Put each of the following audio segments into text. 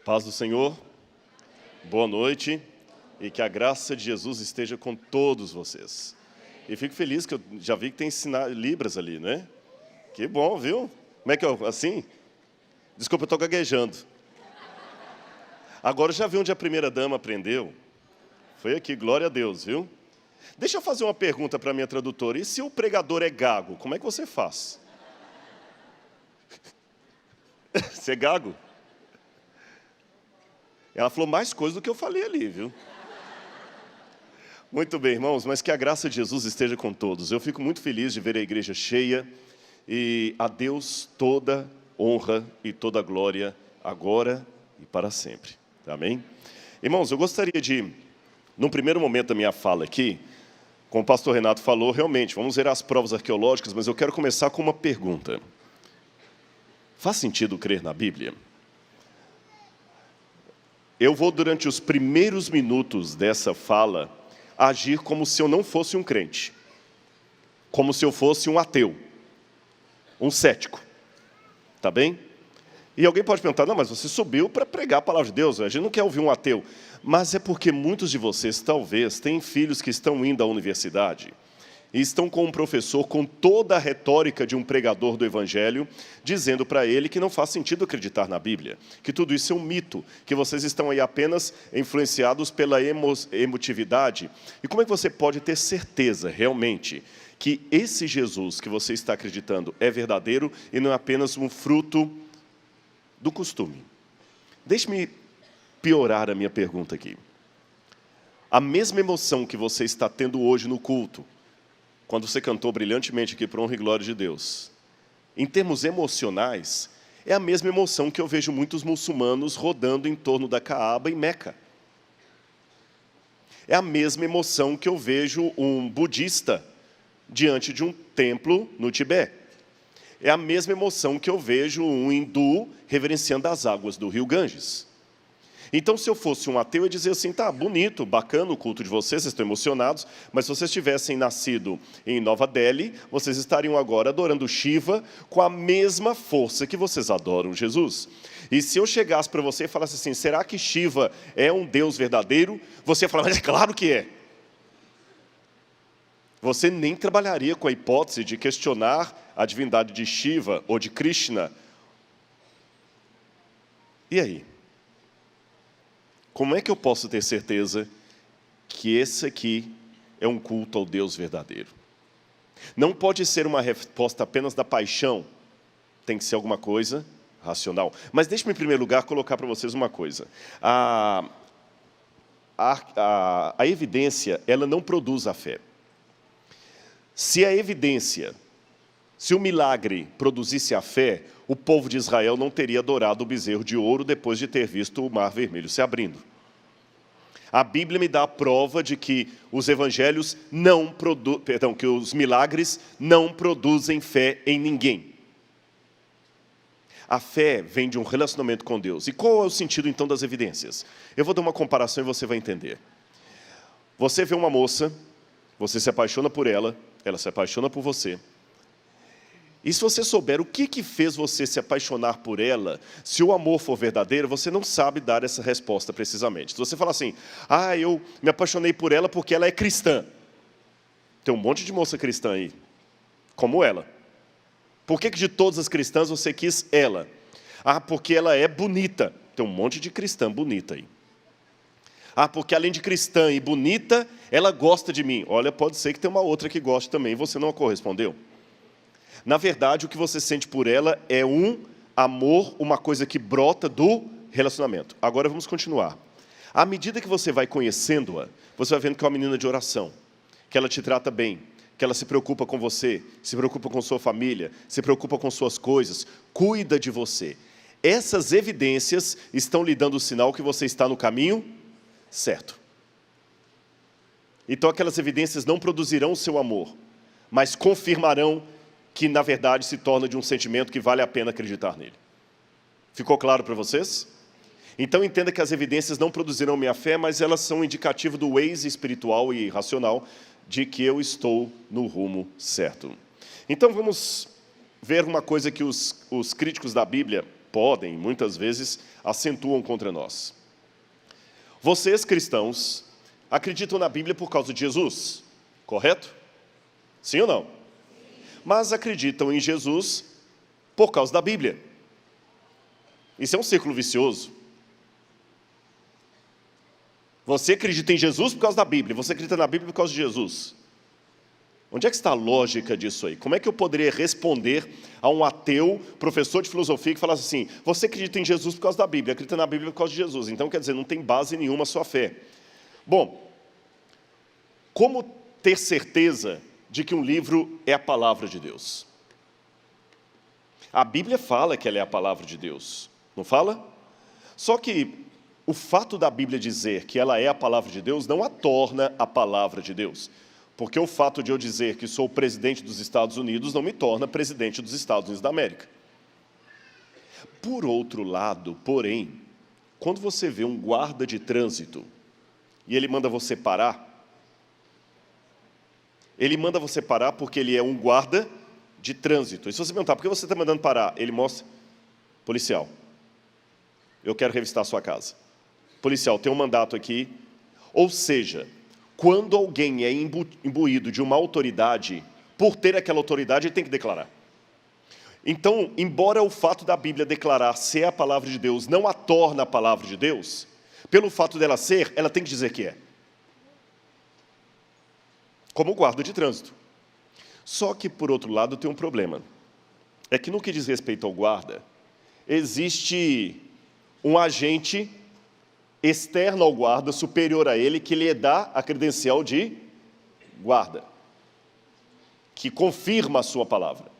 Paz do Senhor, boa noite e que a graça de Jesus esteja com todos vocês. E fico feliz que eu já vi que tem Libras ali, né? Que bom, viu? Como é que eu, assim? Desculpa, eu estou gaguejando. Agora já vi onde a primeira dama aprendeu. Foi aqui, glória a Deus, viu? Deixa eu fazer uma pergunta para a minha tradutora. E se o pregador é gago, como é que você faz? Você é gago? Ela falou mais coisa do que eu falei ali, viu? Muito bem, irmãos, mas que a graça de Jesus esteja com todos. Eu fico muito feliz de ver a igreja cheia e a Deus toda honra e toda glória, agora e para sempre. Amém? Irmãos, eu gostaria de, num primeiro momento da minha fala aqui, como o pastor Renato falou, realmente, vamos ver as provas arqueológicas, mas eu quero começar com uma pergunta. Faz sentido crer na Bíblia? Eu vou, durante os primeiros minutos dessa fala, agir como se eu não fosse um crente, como se eu fosse um ateu, um cético, tá bem? E alguém pode perguntar, não, mas você subiu para pregar a palavra de Deus, a gente não quer ouvir um ateu. Mas é porque muitos de vocês, talvez, têm filhos que estão indo à universidade e estão com um professor com toda a retórica de um pregador do Evangelho, dizendo para ele que não faz sentido acreditar na Bíblia, que tudo isso é um mito, que vocês estão aí apenas influenciados pela emotividade. E como é que você pode ter certeza, realmente, que esse Jesus que você está acreditando é verdadeiro e não é apenas um fruto do costume? Deixe-me piorar a minha pergunta aqui. A mesma emoção que você está tendo hoje no culto, quando você cantou brilhantemente aqui para honra e glória de Deus, em termos emocionais, é a mesma emoção que eu vejo muitos muçulmanos rodando em torno da Caaba em Meca. É a mesma emoção que eu vejo um budista diante de um templo no Tibete. É a mesma emoção que eu vejo um hindu reverenciando as águas do rio Ganges. Então, se eu fosse um ateu, eu ia dizer assim, tá, bonito, bacana o culto de vocês estão emocionados, mas se vocês tivessem nascido em Nova Delhi, vocês estariam agora adorando Shiva com a mesma força que vocês adoram Jesus. E se eu chegasse para você e falasse assim, será que Shiva é um Deus verdadeiro? Você ia falar, mas é claro que é. Você nem trabalharia com a hipótese de questionar a divindade de Shiva ou de Krishna. E aí? Como é que eu posso ter certeza que esse aqui é um culto ao Deus verdadeiro? Não pode ser uma resposta apenas da paixão, tem que ser alguma coisa racional. Mas deixe-me, em primeiro lugar, colocar para vocês uma coisa. A evidência, ela não produz a fé. Se a evidência, se o milagre produzisse a fé, o povo de Israel não teria adorado o bezerro de ouro depois de ter visto o mar vermelho se abrindo. A Bíblia me dá a prova de que os evangelhos que os milagres não produzem fé em ninguém. A fé vem de um relacionamento com Deus. E qual é o sentido, então, das evidências? Eu vou dar uma comparação e você vai entender. Você vê uma moça, você se apaixona por ela, ela se apaixona por você. E se você souber o que fez você se apaixonar por ela, se o amor for verdadeiro, você não sabe dar essa resposta precisamente. Se você falar assim, eu me apaixonei por ela porque ela é cristã. Tem um monte de moça cristã aí, como ela. Por que de todas as cristãs você quis ela? Porque ela é bonita. Tem um monte de cristã bonita aí. Porque além de cristã e bonita, ela gosta de mim. Olha, pode ser que tenha uma outra que goste também, e você não a correspondeu. Na verdade, o que você sente por ela é um amor, uma coisa que brota do relacionamento. Agora vamos continuar. À medida que você vai conhecendo-a, você vai vendo que é uma menina de oração, que ela te trata bem, que ela se preocupa com você, se preocupa com sua família, se preocupa com suas coisas, cuida de você. Essas evidências estão lhe dando o sinal que você está no caminho certo. Então aquelas evidências não produzirão o seu amor, mas confirmarão que, na verdade, se torna de um sentimento que vale a pena acreditar nele. Ficou claro para vocês? Então, entenda que as evidências não produzirão minha fé, mas elas são indicativo do Waze espiritual e racional de que eu estou no rumo certo. Então, vamos ver uma coisa que os críticos da Bíblia podem, muitas vezes, acentuam contra nós. Vocês, cristãos, acreditam na Bíblia por causa de Jesus, correto? Sim ou não? Mas acreditam em Jesus por causa da Bíblia. Isso é um círculo vicioso. Você acredita em Jesus por causa da Bíblia, você acredita na Bíblia por causa de Jesus. Onde é que está a lógica disso aí? Como é que eu poderia responder a um ateu, professor de filosofia, que falasse assim, você acredita em Jesus por causa da Bíblia, acredita na Bíblia por causa de Jesus. Então, quer dizer, não tem base nenhuma a sua fé. Bom, como ter certeza de que um livro é a palavra de Deus? A Bíblia fala que ela é a palavra de Deus, não fala? Só que o fato da Bíblia dizer que ela é a palavra de Deus não a torna a palavra de Deus. Porque o fato de eu dizer que sou o presidente dos Estados Unidos não me torna presidente dos Estados Unidos da América. Por outro lado, porém, quando você vê um guarda de trânsito e ele manda você parar porque ele é um guarda de trânsito. E se você perguntar, por que você está mandando parar? Ele mostra, policial, eu quero revistar a sua casa. Policial, tem um mandato aqui. Ou seja, quando alguém é imbuído de uma autoridade, por ter aquela autoridade, ele tem que declarar. Então, embora o fato da Bíblia declarar ser a palavra de Deus não a torna a palavra de Deus, pelo fato dela ser, ela tem que dizer que é. Como guarda de trânsito. Só que, por outro lado, tem um problema. É que no que diz respeito ao guarda, existe um agente externo ao guarda, superior a ele, que lhe dá a credencial de guarda, que confirma a sua palavra.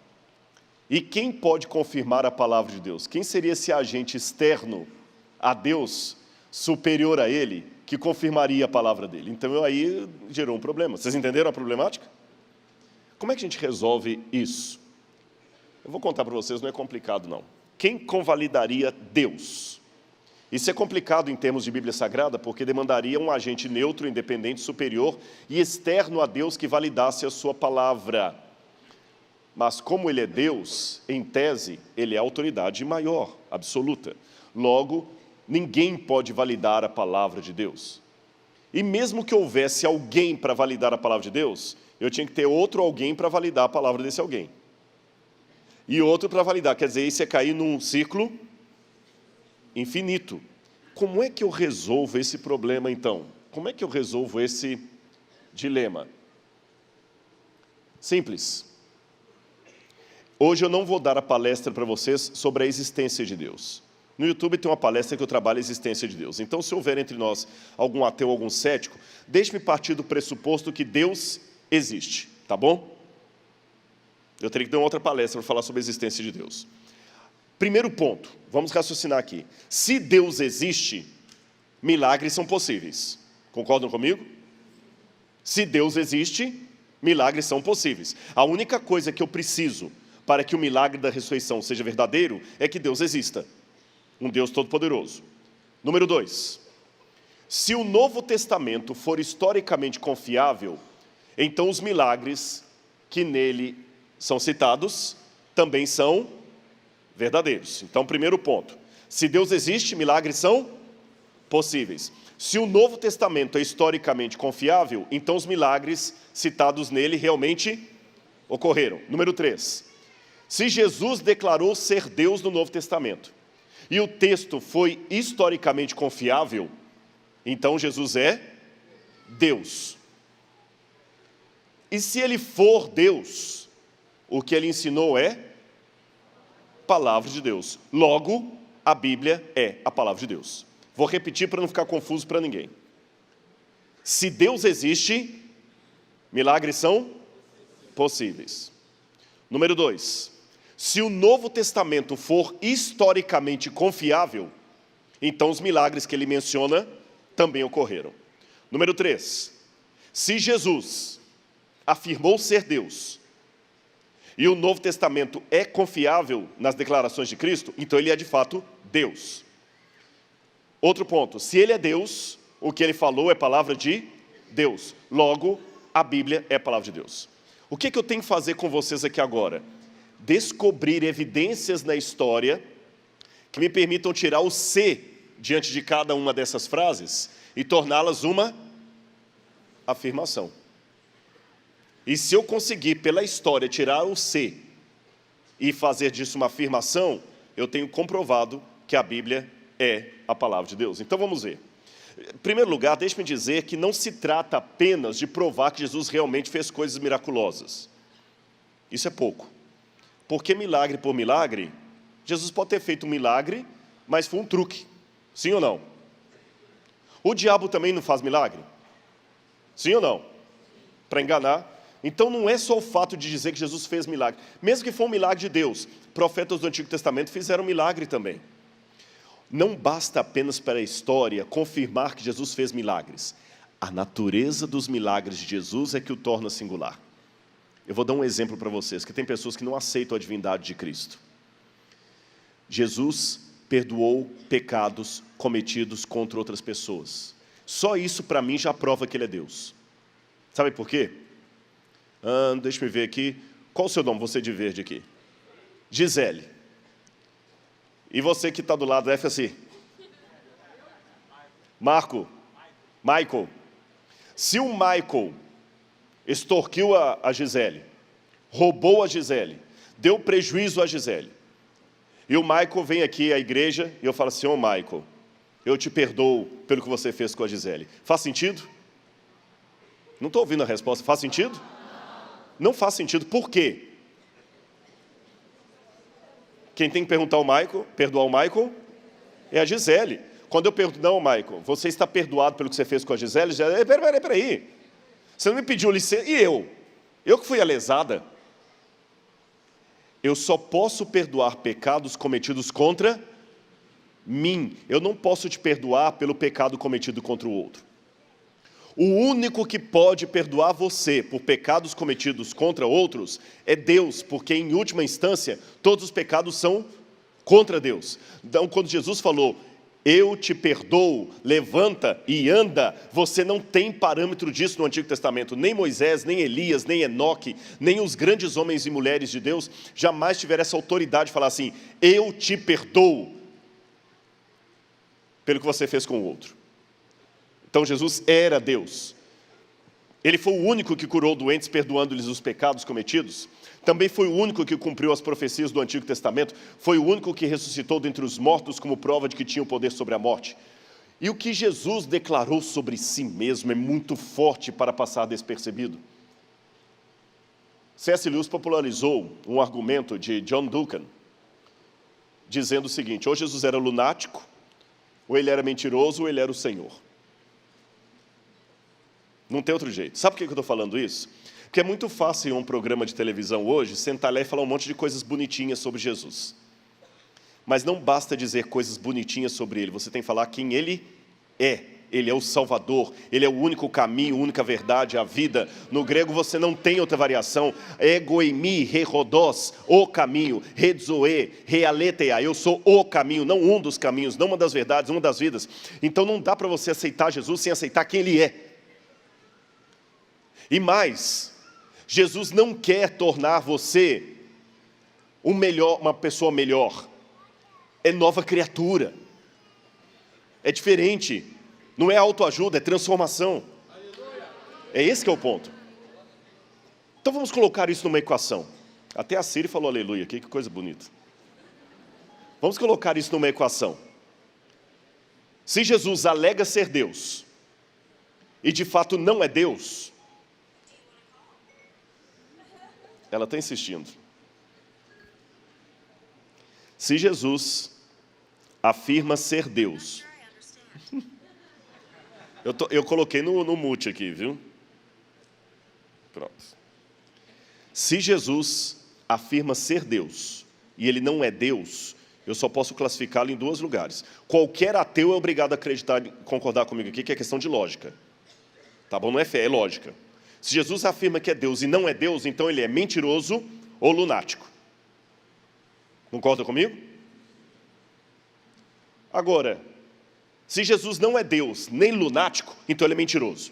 E quem pode confirmar a palavra de Deus? Quem seria esse agente externo a Deus, superior a ele, que confirmaria a palavra dele? Então aí gerou um problema. Vocês entenderam a problemática? Como é que a gente resolve isso? Eu vou contar para vocês, não é complicado não. Quem convalidaria Deus? Isso é complicado em termos de Bíblia Sagrada, porque demandaria um agente neutro, independente, superior e externo a Deus que validasse a sua palavra. Mas como ele é Deus, em tese, ele é a autoridade maior, absoluta. Logo, ninguém pode validar a palavra de Deus. E mesmo que houvesse alguém para validar a palavra de Deus, eu tinha que ter outro alguém para validar a palavra desse alguém. E outro para validar, quer dizer, isso é cair num ciclo infinito. Como é que eu resolvo esse problema, então? Como é que eu resolvo esse dilema? Simples. Hoje eu não vou dar a palestra para vocês sobre a existência de Deus. No YouTube tem uma palestra que eu trabalho a existência de Deus. Então, se houver entre nós algum ateu, algum cético, deixe-me partir do pressuposto que Deus existe, tá bom? Eu teria que dar uma outra palestra para falar sobre a existência de Deus. Primeiro ponto, vamos raciocinar aqui. Se Deus existe, milagres são possíveis. Concordam comigo? Se Deus existe, milagres são possíveis. A única coisa que eu preciso para que o milagre da ressurreição seja verdadeiro é que Deus exista. Um Deus todo-poderoso. Número 2. Se o Novo Testamento for historicamente confiável, então os milagres que nele são citados também são verdadeiros. Então, primeiro ponto. Se Deus existe, milagres são possíveis. Se o Novo Testamento é historicamente confiável, então os milagres citados nele realmente ocorreram. Número 3. Se Jesus declarou ser Deus no Novo Testamento, e o texto foi historicamente confiável, então Jesus é Deus. E se ele for Deus, o que ele ensinou é palavra de Deus. Logo, a Bíblia é a palavra de Deus. Vou repetir para não ficar confuso para ninguém. Se Deus existe, milagres são possíveis. Número 2. Se o Novo Testamento for historicamente confiável, então os milagres que ele menciona também ocorreram. Número 3. Se Jesus afirmou ser Deus, e o Novo Testamento é confiável nas declarações de Cristo, então ele é de fato Deus. Outro ponto, se ele é Deus, o que ele falou é palavra de Deus. Logo, a Bíblia é a palavra de Deus. O que eu tenho que fazer com vocês aqui agora? Descobrir evidências na história que me permitam tirar o "se" diante de cada uma dessas frases e torná-las uma afirmação. E se eu conseguir, pela história, tirar o "se" e fazer disso uma afirmação, eu tenho comprovado que a Bíblia é a palavra de Deus. Então vamos ver. Em primeiro lugar, deixe-me dizer que não se trata apenas de provar que Jesus realmente fez coisas miraculosas. Isso é pouco. Porque milagre por milagre, Jesus pode ter feito um milagre, mas foi um truque. Sim ou não? O diabo também não faz milagre? Sim ou não? Para enganar. Então não é só o fato de dizer que Jesus fez milagre. Mesmo que for um milagre de Deus, profetas do Antigo Testamento fizeram milagre também. Não basta apenas para a história confirmar que Jesus fez milagres. A natureza dos milagres de Jesus é que o torna singular. Eu vou dar um exemplo para vocês, que tem pessoas que não aceitam a divindade de Cristo. Jesus perdoou pecados cometidos contra outras pessoas. Só isso para mim já prova que Ele é Deus. Sabe por quê? Deixa eu ver aqui. Qual o seu nome, você de verde aqui? Gisele. E você que está do lado, F assim. Michael. Se o Michael extorquiu a Gisele, roubou a Gisele, deu prejuízo a Gisele, e o Michael vem aqui à igreja e eu falo assim: ô Michael, eu te perdoo pelo que você fez com a Gisele. Faz sentido? Não estou ouvindo a resposta. Faz sentido? Não faz sentido. Por quê? Quem tem que perdoar o Michael, é a Gisele. Quando eu pergunto: não, Michael, você está perdoado pelo que você fez com a Gisele? Peraí. Você não me pediu licença. E eu? Eu que fui a lesada. Eu só posso perdoar pecados cometidos contra mim. Eu não posso te perdoar pelo pecado cometido contra o outro. O único que pode perdoar você por pecados cometidos contra outros é Deus, porque em última instância todos os pecados são contra Deus. Então quando Jesus falou: eu te perdoo, levanta e anda, você não tem parâmetro disso no Antigo Testamento. Nem Moisés, nem Elias, nem Enoque, nem os grandes homens e mulheres de Deus jamais tiveram essa autoridade de falar assim: eu te perdoo pelo que você fez com o outro. Então Jesus era Deus. Ele foi o único que curou doentes, perdoando-lhes os pecados cometidos. Também foi o único que cumpriu as profecias do Antigo Testamento. Foi o único que ressuscitou dentre os mortos como prova de que tinha o poder sobre a morte. E o que Jesus declarou sobre si mesmo é muito forte para passar despercebido. C.S. Lewis popularizou um argumento de John Duncan, dizendo o seguinte: ou Jesus era lunático, ou ele era mentiroso, ou ele era o Senhor. Não tem outro jeito. Sabe por que eu estou falando isso? Porque é muito fácil em um programa de televisão hoje sentar lá e falar um monte de coisas bonitinhas sobre Jesus. Mas não basta dizer coisas bonitinhas sobre Ele, você tem que falar quem Ele é. Ele é o Salvador, Ele é o único caminho, a única verdade, a vida. No grego você não tem outra variação. Egoimi, rerodós, o caminho, redzoe, realetheia. Eu sou o caminho, não um dos caminhos, não uma das verdades, uma das vidas. Então não dá para você aceitar Jesus sem aceitar quem Ele é. E mais, Jesus não quer tornar você uma pessoa melhor. É nova criatura. É diferente. Não é autoajuda, é transformação. É esse que é o ponto. Então vamos colocar isso numa equação. Até a Siri falou aleluia aqui, que coisa bonita. Vamos colocar isso numa equação. Se Jesus alega ser Deus, e de fato não é Deus, ela está insistindo. Se Jesus afirma ser Deus, eu coloquei no mute aqui, viu? Pronto. Se Jesus afirma ser Deus, e Ele não é Deus, eu só posso classificá-lo em dois lugares. Qualquer ateu é obrigado a acreditar, concordar comigo aqui, que é questão de lógica. Tá bom? Não é fé, é lógica. Se Jesus afirma que é Deus e não é Deus, então Ele é mentiroso ou lunático. Concorda comigo? Agora, se Jesus não é Deus nem lunático, então Ele é mentiroso.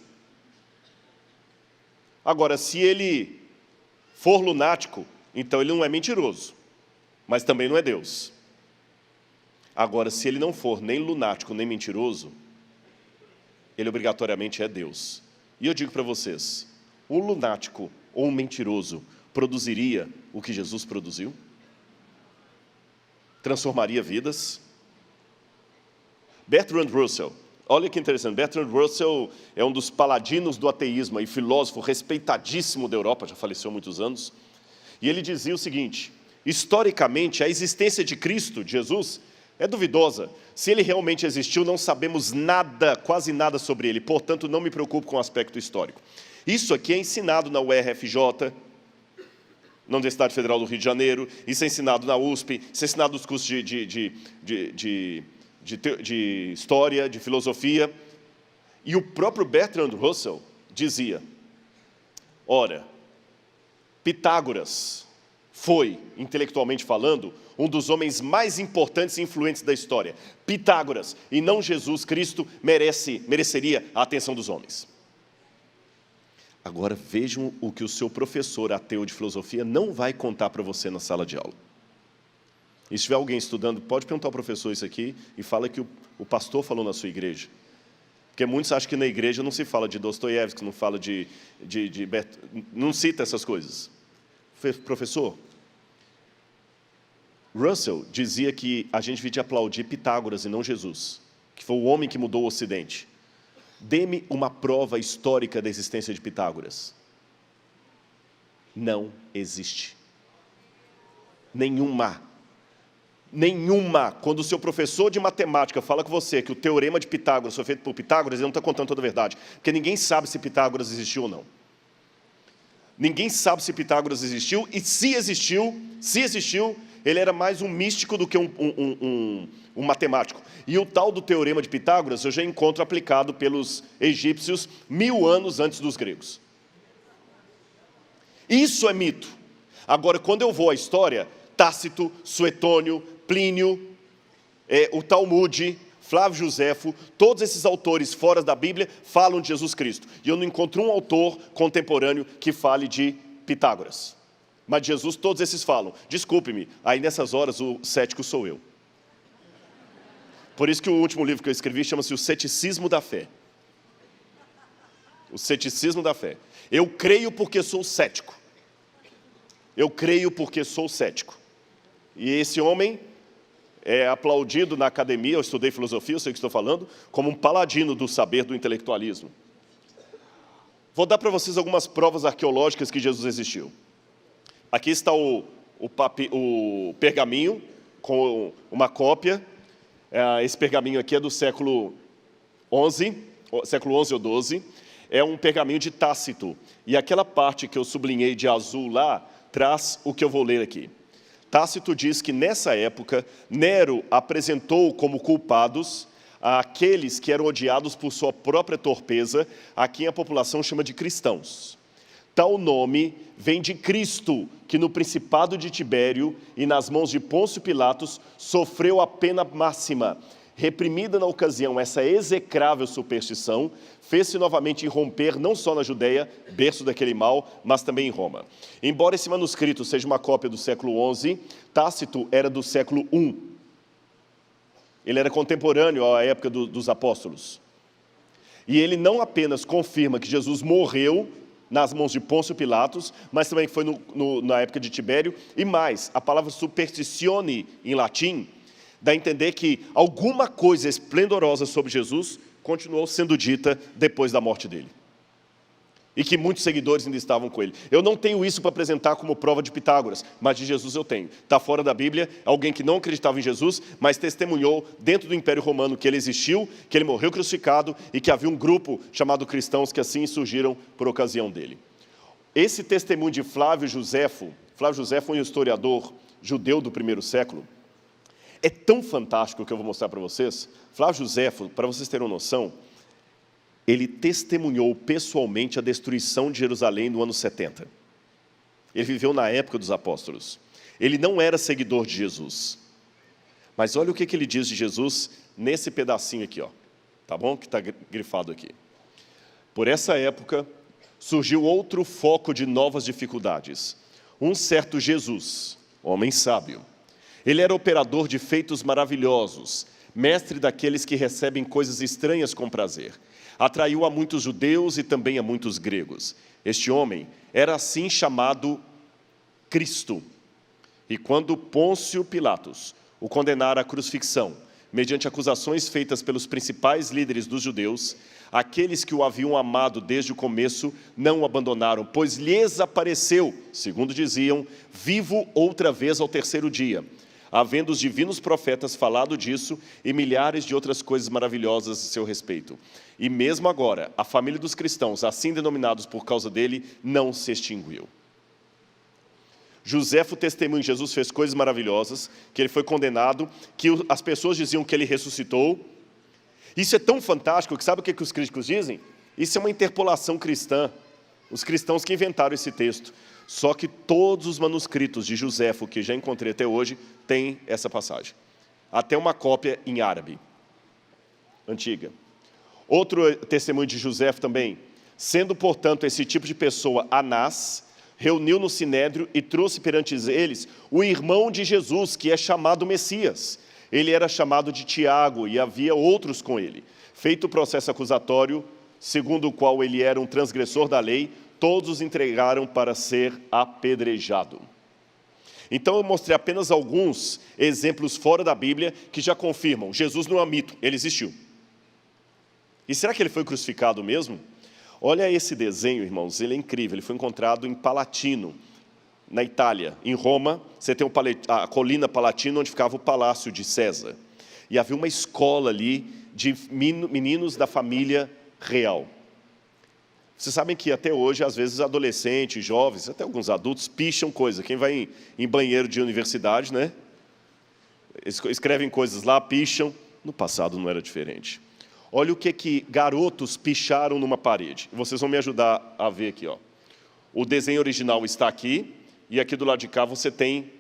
Agora, se Ele for lunático, então Ele não é mentiroso, mas também não é Deus. Agora, se ele não for nem lunático, nem mentiroso, ele obrigatoriamente é Deus. E eu digo para vocês, um lunático ou um mentiroso produziria o que Jesus produziu? Transformaria vidas? Bertrand Russell, olha que interessante, Bertrand Russell é um dos paladinos do ateísmo e filósofo respeitadíssimo da Europa, já faleceu há muitos anos, e ele dizia o seguinte: historicamente, a existência de Cristo, de Jesus, é duvidosa. Se ele realmente existiu, não sabemos nada, quase nada sobre ele, portanto, não me preocupo com o aspecto histórico. Isso aqui é ensinado na UERFJ, na Universidade Federal do Rio de Janeiro, isso é ensinado na USP, isso é ensinado nos cursos de história, de filosofia. E o próprio Bertrand Russell dizia: ora, Pitágoras foi, intelectualmente falando, um dos homens mais importantes e influentes da história. Pitágoras, e não Jesus Cristo, mereceria a atenção dos homens. Agora vejam o que o seu professor ateu de filosofia não vai contar para você na sala de aula. E se tiver alguém estudando, pode perguntar ao professor isso aqui e fala que o pastor falou na sua igreja. Porque muitos acham que na igreja não se fala de Dostoiévski, não fala não cita essas coisas. Professor, Russell dizia que a gente devia aplaudir Pitágoras e não Jesus, que foi o homem que mudou o Ocidente. Dê-me uma prova histórica da existência de Pitágoras. Não existe. Nenhuma. Nenhuma. Quando o seu professor de matemática fala com você que o teorema de Pitágoras foi feito por Pitágoras, ele não está contando toda a verdade. Porque ninguém sabe se Pitágoras existiu ou não. Ninguém sabe se Pitágoras existiu, e se existiu, ele era mais um místico do que um matemático. E o tal do teorema de Pitágoras eu já encontro aplicado pelos egípcios 1000 anos antes dos gregos. Isso é mito. Agora, quando eu vou à história, Tácito, Suetônio, Plínio, o Talmude, Flávio Josefo, todos esses autores fora da Bíblia falam de Jesus Cristo. E eu não encontro um autor contemporâneo que fale de Pitágoras. Mas de Jesus todos esses falam. Desculpe-me, aí nessas horas o cético sou eu. Por isso que o último livro que eu escrevi chama-se O Ceticismo da Fé. O Ceticismo da Fé. Eu creio porque sou cético. Eu creio porque sou cético. E esse homem é aplaudido na academia, eu estudei filosofia, eu sei o que estou falando, como um paladino do saber do intelectualismo. Vou dar para vocês algumas provas arqueológicas que Jesus existiu. Aqui está o pergaminho, com uma cópia. Esse pergaminho aqui é do século XI ou XII. É um pergaminho de Tácito. E aquela parte que eu sublinhei de azul lá, traz o que eu vou ler aqui. Tácito diz que, nessa época, Nero apresentou como culpados aqueles que eram odiados por sua própria torpeza, a quem a população chama de cristãos. Tal nome vem de Cristo, que no principado de Tibério e nas mãos de Pôncio Pilatos sofreu a pena máxima. Reprimida na ocasião essa execrável superstição, fez-se novamente irromper não só na Judéia, berço daquele mal, mas também em Roma. Embora esse manuscrito seja uma cópia do século XI, Tácito era do século I. Ele era contemporâneo à época dos apóstolos. E ele não apenas confirma que Jesus morreu nas mãos de Pôncio Pilatos, mas também foi na época de Tibério, e mais, a palavra superstitione, em latim, dá a entender que alguma coisa esplendorosa sobre Jesus continuou sendo dita depois da morte dele. E que muitos seguidores ainda estavam com ele. Eu não tenho isso para apresentar como prova de Pitágoras, mas de Jesus eu tenho. Está fora da Bíblia, alguém que não acreditava em Jesus, mas testemunhou dentro do Império Romano que ele existiu, que ele morreu crucificado e que havia um grupo chamado cristãos que assim surgiram por ocasião dele. Esse testemunho de Flávio Josefo foi um historiador judeu do primeiro século, é tão fantástico que eu vou mostrar para vocês. Flávio Josefo, para vocês terem uma noção, ele testemunhou pessoalmente a destruição de Jerusalém no ano 70. Ele viveu na época dos apóstolos. Ele não era seguidor de Jesus. Mas olha o que ele diz de Jesus nesse pedacinho aqui, ó. Tá bom? Que está grifado aqui. Por essa época, surgiu outro foco de novas dificuldades. Um certo Jesus, homem sábio, Ele era operador de feitos maravilhosos, mestre daqueles que recebem coisas estranhas com prazer. Atraiu a muitos judeus e também a muitos gregos. Este homem era assim chamado Cristo. E quando Pôncio Pilatos o condenara à crucifixão, mediante acusações feitas pelos principais líderes dos judeus, aqueles que o haviam amado desde o começo não o abandonaram, pois lhes apareceu, segundo diziam, vivo outra vez ao terceiro dia, havendo os divinos profetas falado disso e milhares de outras coisas maravilhosas a seu respeito. E mesmo agora, a família dos cristãos, assim denominados por causa dele, não se extinguiu. Joséfo testemunha que Jesus fez coisas maravilhosas, que ele foi condenado, que as pessoas diziam que ele ressuscitou. Isso é tão fantástico que sabe o que os críticos dizem? Isso é uma interpolação cristã. Os cristãos que inventaram esse texto. Só que todos os manuscritos de Joséfo, que já encontrei até hoje, têm essa passagem. Até uma cópia em árabe, antiga. Outro testemunho de Joséfo também. Sendo, portanto, esse tipo de pessoa Anás, reuniu no Sinédrio e trouxe perante eles o irmão de Jesus, que é chamado Messias. Ele era chamado de Tiago e havia outros com ele. Feito o processo acusatório, segundo o qual ele era um transgressor da lei, todos os entregaram para ser apedrejado. Então eu mostrei apenas alguns exemplos fora da Bíblia que já confirmam, Jesus não é mito, ele existiu. E será que ele foi crucificado mesmo? Olha esse desenho, irmãos, ele é incrível, ele foi encontrado em Palatino, na Itália. Em Roma, você tem a colina Palatino, onde ficava o palácio de César. E havia uma escola ali de meninos da família real. Vocês sabem que até hoje, às vezes, adolescentes, jovens, até alguns adultos, picham coisa. Quem vai em banheiro de universidade, né? Escrevem coisas lá, picham. No passado não era diferente. Olha o que garotos picharam numa parede. Vocês vão me ajudar a ver aqui, ó. O desenho original está aqui, e aqui do lado de cá você tem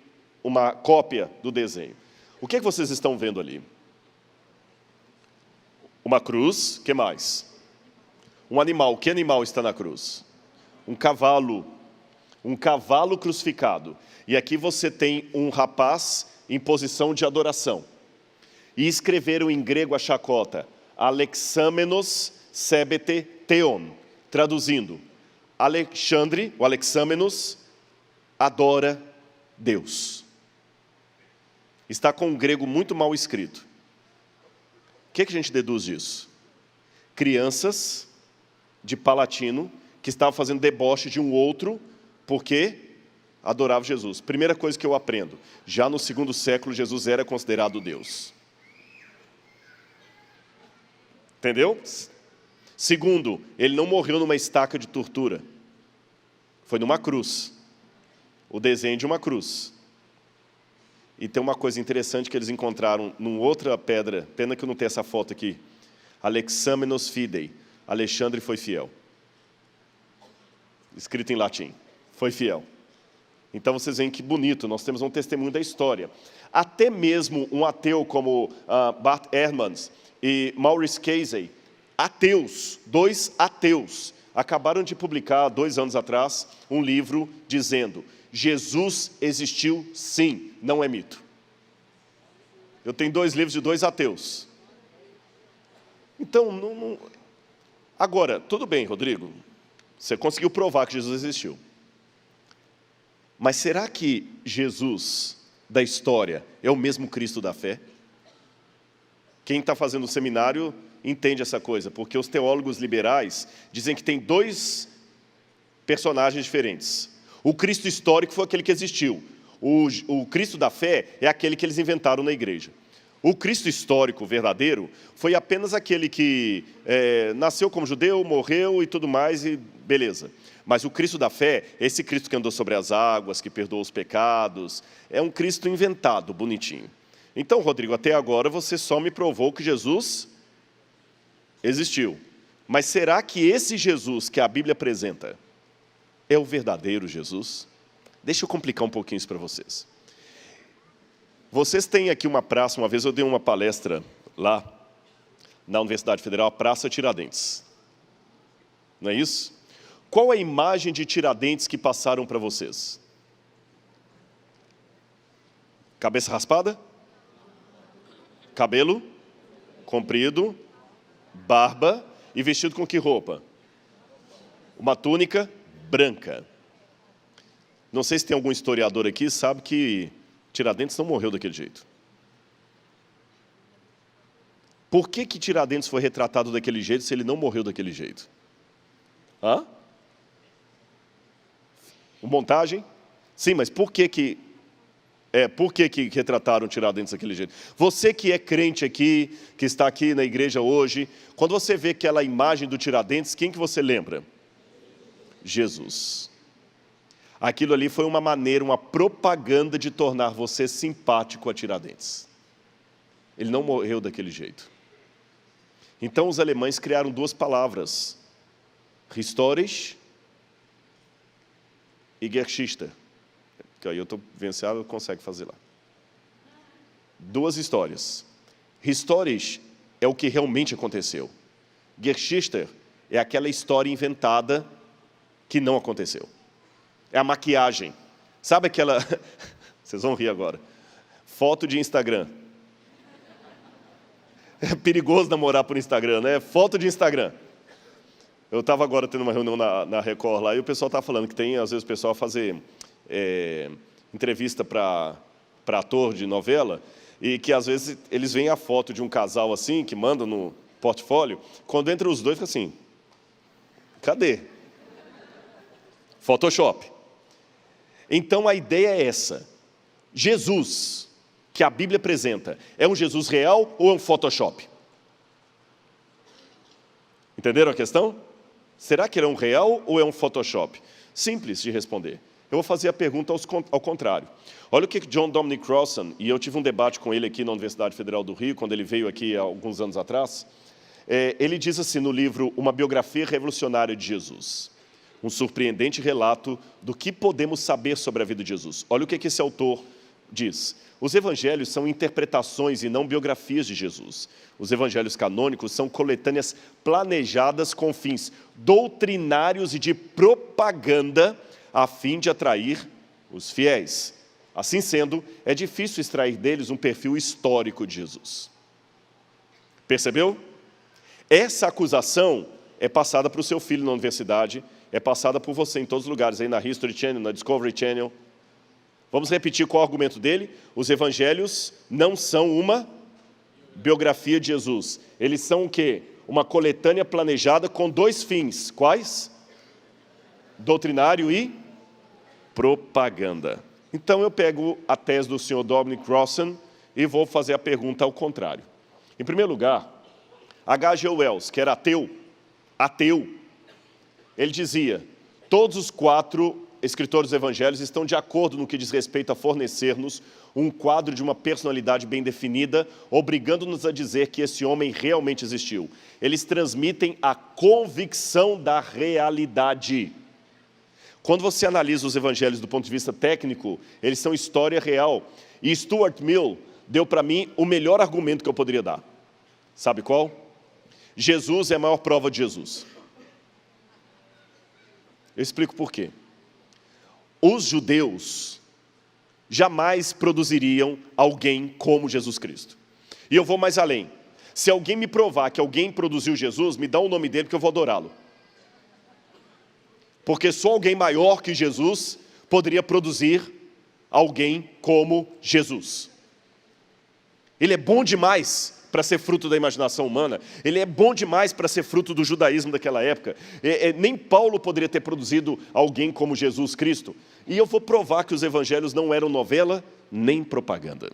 uma cópia do desenho. O que vocês estão vendo ali? Uma cruz, o que mais? Um animal, que animal está na cruz? Um cavalo crucificado. E aqui você tem um rapaz em posição de adoração. E escreveram em grego a chacota, Alexamenos sebete theon, traduzindo, Alexandre, o Alexamenos, adora Deus. Está com um grego muito mal escrito. O que a gente deduz disso? Crianças de Palatino que estavam fazendo deboche de um outro porque adorava Jesus. Primeira coisa que eu aprendo, já no segundo século Jesus era considerado Deus. Entendeu? Segundo, ele não morreu numa estaca de tortura. Foi numa cruz. O desenho de uma cruz. E tem uma coisa interessante que eles encontraram numa outra pedra, pena que eu não tenho essa foto aqui. Alexamenos fidei, Alexandre foi fiel. Escrito em latim, foi fiel. Então vocês veem que bonito, nós temos um testemunho da história. Até mesmo um ateu como Bart Ehrmans e Maurice Casey, ateus, dois ateus, acabaram de publicar, 2 anos atrás, um livro dizendo: Jesus existiu sim, não é mito. Eu tenho 2 livros de 2 ateus. Então, agora, tudo bem, Rodrigo, você conseguiu provar que Jesus existiu. Mas será que Jesus da história é o mesmo Cristo da fé? Quem está fazendo o seminário entende essa coisa, porque os teólogos liberais dizem que tem 2 personagens diferentes. O Cristo histórico foi aquele que existiu. O Cristo da fé é aquele que eles inventaram na igreja. O Cristo histórico verdadeiro foi apenas aquele que nasceu como judeu, morreu e tudo mais, e beleza. Mas o Cristo da fé, esse Cristo que andou sobre as águas, que perdoou os pecados, é um Cristo inventado, bonitinho. Então, Rodrigo, até agora você só me provou que Jesus existiu. Mas será que esse Jesus que a Bíblia apresenta é o verdadeiro Jesus? Deixa eu complicar um pouquinho isso para vocês. Vocês têm aqui uma praça, uma vez eu dei uma palestra lá, na Universidade Federal, a Praça Tiradentes. Não é isso? Qual a imagem de Tiradentes que passaram para vocês? Cabeça raspada? Cabelo comprido, barba e vestido com que roupa? Uma túnica branca. Não sei se tem algum historiador aqui que sabe que Tiradentes não morreu daquele jeito. Por que Tiradentes foi retratado daquele jeito se ele não morreu daquele jeito? Hã? Montagem? Sim, mas por que retrataram Tiradentes daquele jeito? Você que é crente aqui, que está aqui na igreja hoje, quando você vê aquela imagem do Tiradentes, quem que você lembra? Jesus. Aquilo ali foi uma maneira, uma propaganda de tornar você simpático a Tiradentes. Ele não morreu daquele jeito. Então os alemães criaram duas palavras, Historisch e Geschichte. Que aí eu estou vencendo, eu consigo fazer lá. Duas histórias. Historisch é o que realmente aconteceu. Geschichte é aquela história inventada que não aconteceu. É a maquiagem. Sabe aquela... Vocês vão rir agora. Foto de Instagram. É perigoso namorar por Instagram, né? Foto de Instagram. Eu estava agora tendo uma reunião na Record lá e o pessoal estava falando que tem, às vezes, o pessoal fazer entrevista para ator de novela e que, às vezes, eles veem a foto de um casal assim, que manda no portfólio, quando entra os dois, fica assim, cadê? Photoshop. Então, a ideia é essa. Jesus, que a Bíblia apresenta, é um Jesus real ou é um Photoshop? Entenderam a questão? Será que ele é um real ou é um Photoshop? Simples de responder. Eu vou fazer a pergunta ao contrário. Olha o que John Dominic Crossan, e eu tive um debate com ele aqui na Universidade Federal do Rio, quando ele veio aqui há alguns anos atrás. Ele diz assim no livro Uma Biografia Revolucionária de Jesus. Um surpreendente relato do que podemos saber sobre a vida de Jesus. Olha o que esse autor diz. Os evangelhos são interpretações e não biografias de Jesus. Os evangelhos canônicos são coletâneas planejadas com fins doutrinários e de propaganda a fim de atrair os fiéis. Assim sendo, é difícil extrair deles um perfil histórico de Jesus. Percebeu? Essa acusação é passada para o seu filho na universidade, é passada por você em todos os lugares, aí na History Channel, na Discovery Channel. Vamos repetir qual é o argumento dele? Os evangelhos não são uma biografia de Jesus. Eles são o quê? Uma coletânea planejada com dois fins. Quais? Doutrinário e propaganda. Então eu pego a tese do Sr. Dominic Crossan e vou fazer a pergunta ao contrário. Em primeiro lugar, H.G. Wells, que era ateu, ele dizia, todos os 4 escritores dos evangelhos estão de acordo no que diz respeito a fornecer-nos um quadro de uma personalidade bem definida, obrigando-nos a dizer que esse homem realmente existiu. Eles transmitem a convicção da realidade. Quando você analisa os evangelhos do ponto de vista técnico, eles são história real. E Stuart Mill deu para mim o melhor argumento que eu poderia dar. Sabe qual? Jesus é a maior prova de Jesus. Eu explico por quê. Os judeus jamais produziriam alguém como Jesus Cristo. E eu vou mais além. Se alguém me provar que alguém produziu Jesus, me dá o nome dele que eu vou adorá-lo. Porque só alguém maior que Jesus poderia produzir alguém como Jesus. Ele é bom demais para ser fruto da imaginação humana. Ele é bom demais para ser fruto do judaísmo daquela época. Nem Paulo poderia ter produzido alguém como Jesus Cristo. E eu vou provar que os evangelhos não eram novela nem propaganda.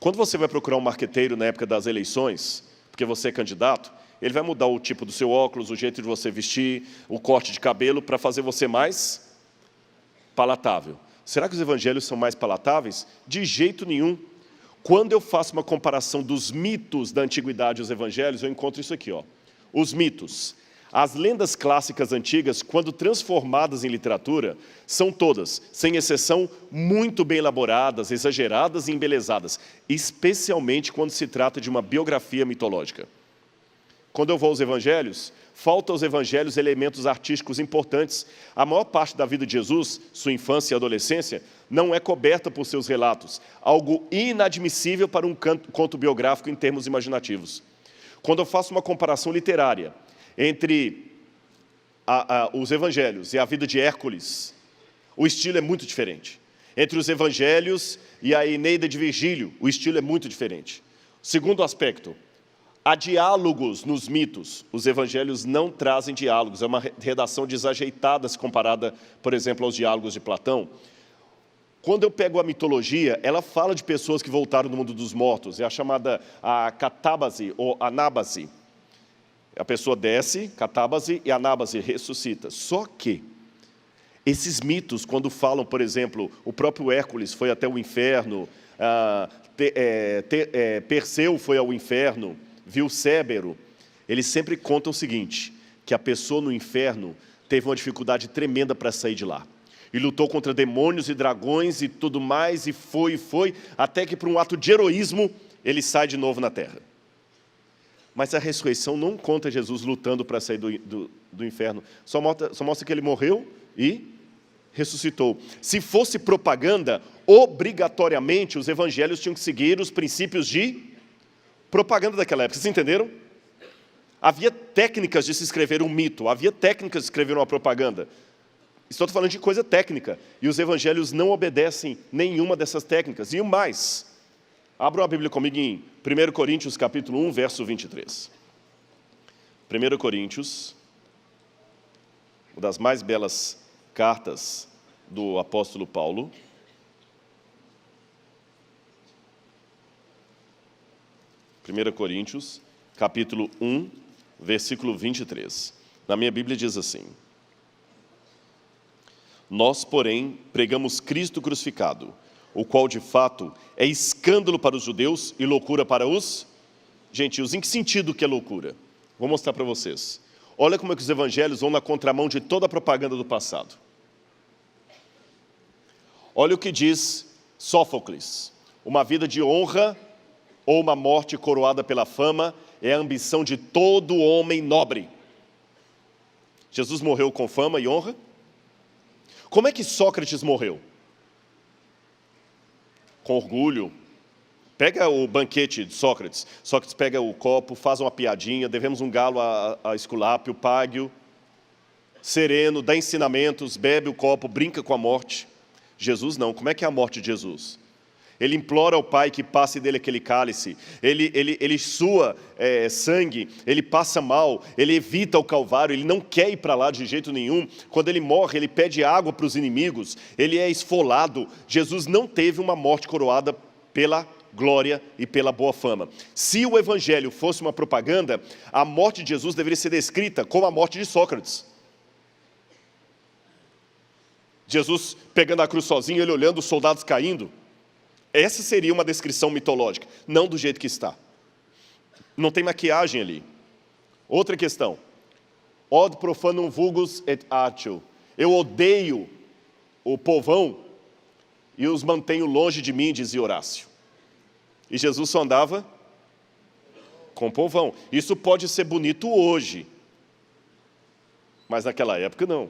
Quando você vai procurar um marqueteiro na época das eleições, porque você é candidato, ele vai mudar o tipo do seu óculos, o jeito de você vestir, o corte de cabelo, para fazer você mais palatável. Será que os evangelhos são mais palatáveis? De jeito nenhum. Quando eu faço uma comparação dos mitos da antiguidade e os evangelhos, eu encontro isso aqui, ó. Os mitos. As lendas clássicas antigas, quando transformadas em literatura, são todas, sem exceção, muito bem elaboradas, exageradas e embelezadas, especialmente quando se trata de uma biografia mitológica. quando eu vou aos evangelhos, falta aos evangelhos elementos artísticos importantes. A maior parte da vida de Jesus, sua infância e adolescência, não é coberta por seus relatos, algo inadmissível para um conto biográfico em termos imaginativos. Quando eu faço uma comparação literária entre os evangelhos e a vida de Hércules, o estilo é muito diferente. Entre os evangelhos e a Eneida de Virgílio, o estilo é muito diferente. Segundo aspecto, há diálogos nos mitos. Os evangelhos não trazem diálogos, é uma redação desajeitada se comparada, por exemplo, aos diálogos de Platão. Quando eu pego a mitologia, ela fala de pessoas que voltaram do mundo dos mortos, é a chamada catábase ou anábase. A pessoa desce, catábase, e anábase, ressuscita. Só que esses mitos, quando falam, por exemplo, o próprio Hércules foi até o inferno, Perseu foi ao inferno, viu Cébero, eles sempre contam o seguinte, que a pessoa no inferno teve uma dificuldade tremenda para sair de lá. E lutou contra demônios e dragões e tudo mais, e foi, até que por um ato de heroísmo, ele sai de novo na terra. Mas a ressurreição não conta Jesus lutando para sair do inferno, só mostra que ele morreu e ressuscitou. Se fosse propaganda, obrigatoriamente os evangelhos tinham que seguir os princípios de propaganda daquela época. Vocês entenderam? Havia técnicas de se escrever um mito, havia técnicas de escrever uma propaganda. Estou falando de coisa técnica, e os evangelhos não obedecem nenhuma dessas técnicas. E o mais, abram a Bíblia comigo em 1 Coríntios, capítulo 1, verso 23. 1 Coríntios, uma das mais belas cartas do apóstolo Paulo. 1 Coríntios, capítulo 1, versículo 23. Na minha Bíblia diz assim: nós, porém, pregamos Cristo crucificado, o qual, de fato, é escândalo para os judeus e loucura para os gentios. Em que sentido que é loucura? Vou mostrar para vocês. Olha como é que os evangelhos vão na contramão de toda a propaganda do passado. Olha o que diz Sófocles: uma vida de honra ou uma morte coroada pela fama é a ambição de todo homem nobre. Jesus morreu com fama e honra? Como é que Sócrates morreu? Com orgulho. Pega o banquete de Sócrates. Sócrates pega o copo, faz uma piadinha, devemos um galo a Esculápio, pague-o, sereno, dá ensinamentos, bebe o copo, brinca com a morte. Jesus não. Como é que é a morte de Jesus? Ele implora ao Pai que passe dele aquele cálice, ele sua sangue, ele passa mal, ele evita o Calvário, ele não quer ir para lá de jeito nenhum. Quando ele morre, ele pede água para os inimigos, ele é esfolado. Jesus não teve uma morte coroada pela glória e pela boa fama. Se o evangelho fosse uma propaganda, a morte de Jesus deveria ser descrita como a morte de Sócrates. Jesus pegando a cruz sozinho, ele olhando os soldados caindo. Essa seria uma descrição mitológica, não do jeito que está. Não tem maquiagem ali. Outra questão. Od profanum vulgus et atio. Eu odeio o povão e os mantenho longe de mim, dizia Horácio. E Jesus só andava com o povão. Isso pode ser bonito hoje, mas naquela época não.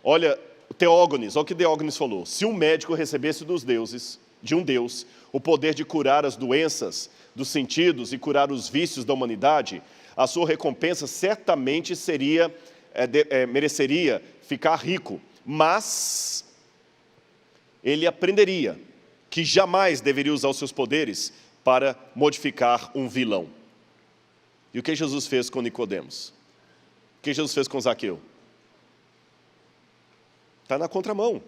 Olha, Teógenes, olha o que Teógenes falou. Se um médico recebesse dos deuses, de um Deus, o poder de curar as doenças dos sentidos e curar os vícios da humanidade, a sua recompensa certamente mereceria ficar rico, mas ele aprenderia que jamais deveria usar os seus poderes para modificar um vilão. E o que Jesus fez com Nicodemos? O que Jesus fez com Zaqueu? Está na contramão.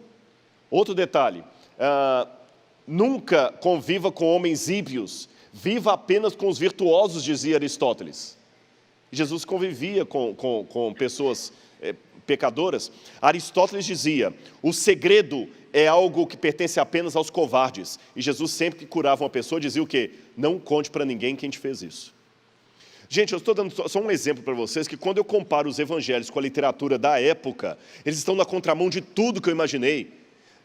Outro detalhe, nunca conviva com homens ímpios, viva apenas com os virtuosos, dizia Aristóteles. Jesus convivia com pessoas pecadoras. Aristóteles dizia, o segredo é algo que pertence apenas aos covardes. E Jesus sempre que curava uma pessoa dizia o quê? Não conte para ninguém quem te fez isso. Gente, eu estou dando só um exemplo para vocês, que quando eu comparo os evangelhos com a literatura da época, eles estão na contramão de tudo que eu imaginei.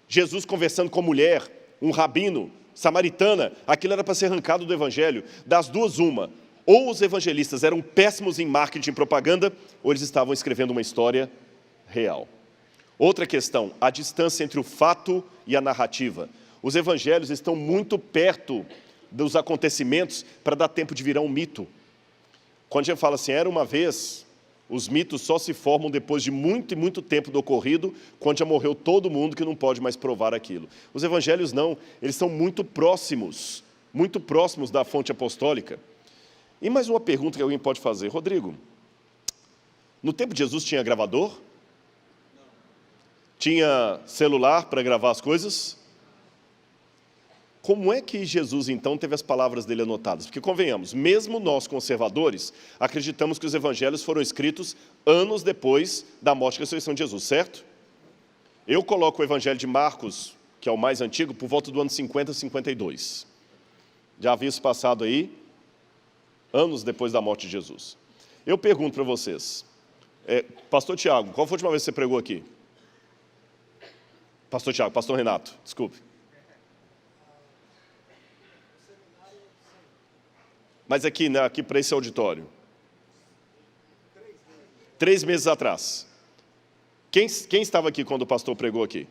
Jesus conversando com mulher, um rabino, samaritana, aquilo era para ser arrancado do evangelho. Das duas, uma. Ou os evangelistas eram péssimos em marketing e propaganda, ou eles estavam escrevendo uma história real. Outra questão, a distância entre o fato e a narrativa. Os evangelhos estão muito perto dos acontecimentos para dar tempo de virar um mito. Quando a gente fala assim, era uma vez, os mitos só se formam depois de muito e muito tempo do ocorrido, quando já morreu todo mundo que não pode mais provar aquilo. Os evangelhos não, eles são muito próximos da fonte apostólica. E mais uma pergunta que alguém pode fazer, Rodrigo, no tempo de Jesus tinha gravador? Tinha celular para gravar as coisas? Como é que Jesus, então, teve as palavras dele anotadas? Porque, convenhamos, mesmo nós, conservadores, acreditamos que os evangelhos foram escritos anos depois da morte e ressurreição de Jesus, certo? Eu coloco o evangelho de Marcos, que é o mais antigo, por volta do ano 50, 52. Já havia isso passado aí, anos depois da morte de Jesus. Eu pergunto para vocês, Pastor Tiago, qual foi a última vez que você pregou aqui? Pastor Tiago, Pastor Renato, desculpe. Mas aqui, né, aqui para esse auditório. 3 meses atrás. Quem estava aqui quando o pastor pregou aqui?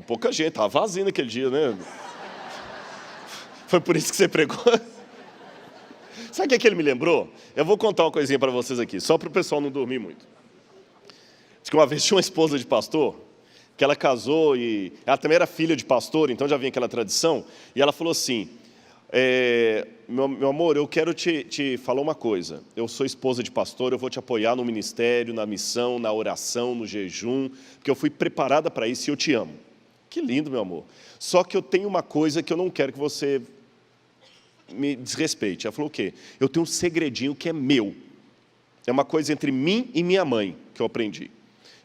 Pouca gente, estava vazio naquele dia, né? Foi por isso que você pregou? Sabe o que ele me lembrou? Eu vou contar uma coisinha para vocês aqui, só para o pessoal não dormir muito. Diz que uma vez tinha uma esposa de pastor, que ela casou e ela também era filha de pastor, então já vinha aquela tradição, e ela falou assim, meu amor, eu quero te falar uma coisa, eu sou esposa de pastor, eu vou te apoiar no ministério, na missão, na oração, no jejum, porque eu fui preparada para isso e eu te amo. Que lindo, meu amor. Só que eu tenho uma coisa que eu não quero que você me desrespeite. Ela falou o quê? Eu tenho um segredinho que é meu. É uma coisa entre mim e minha mãe que eu aprendi.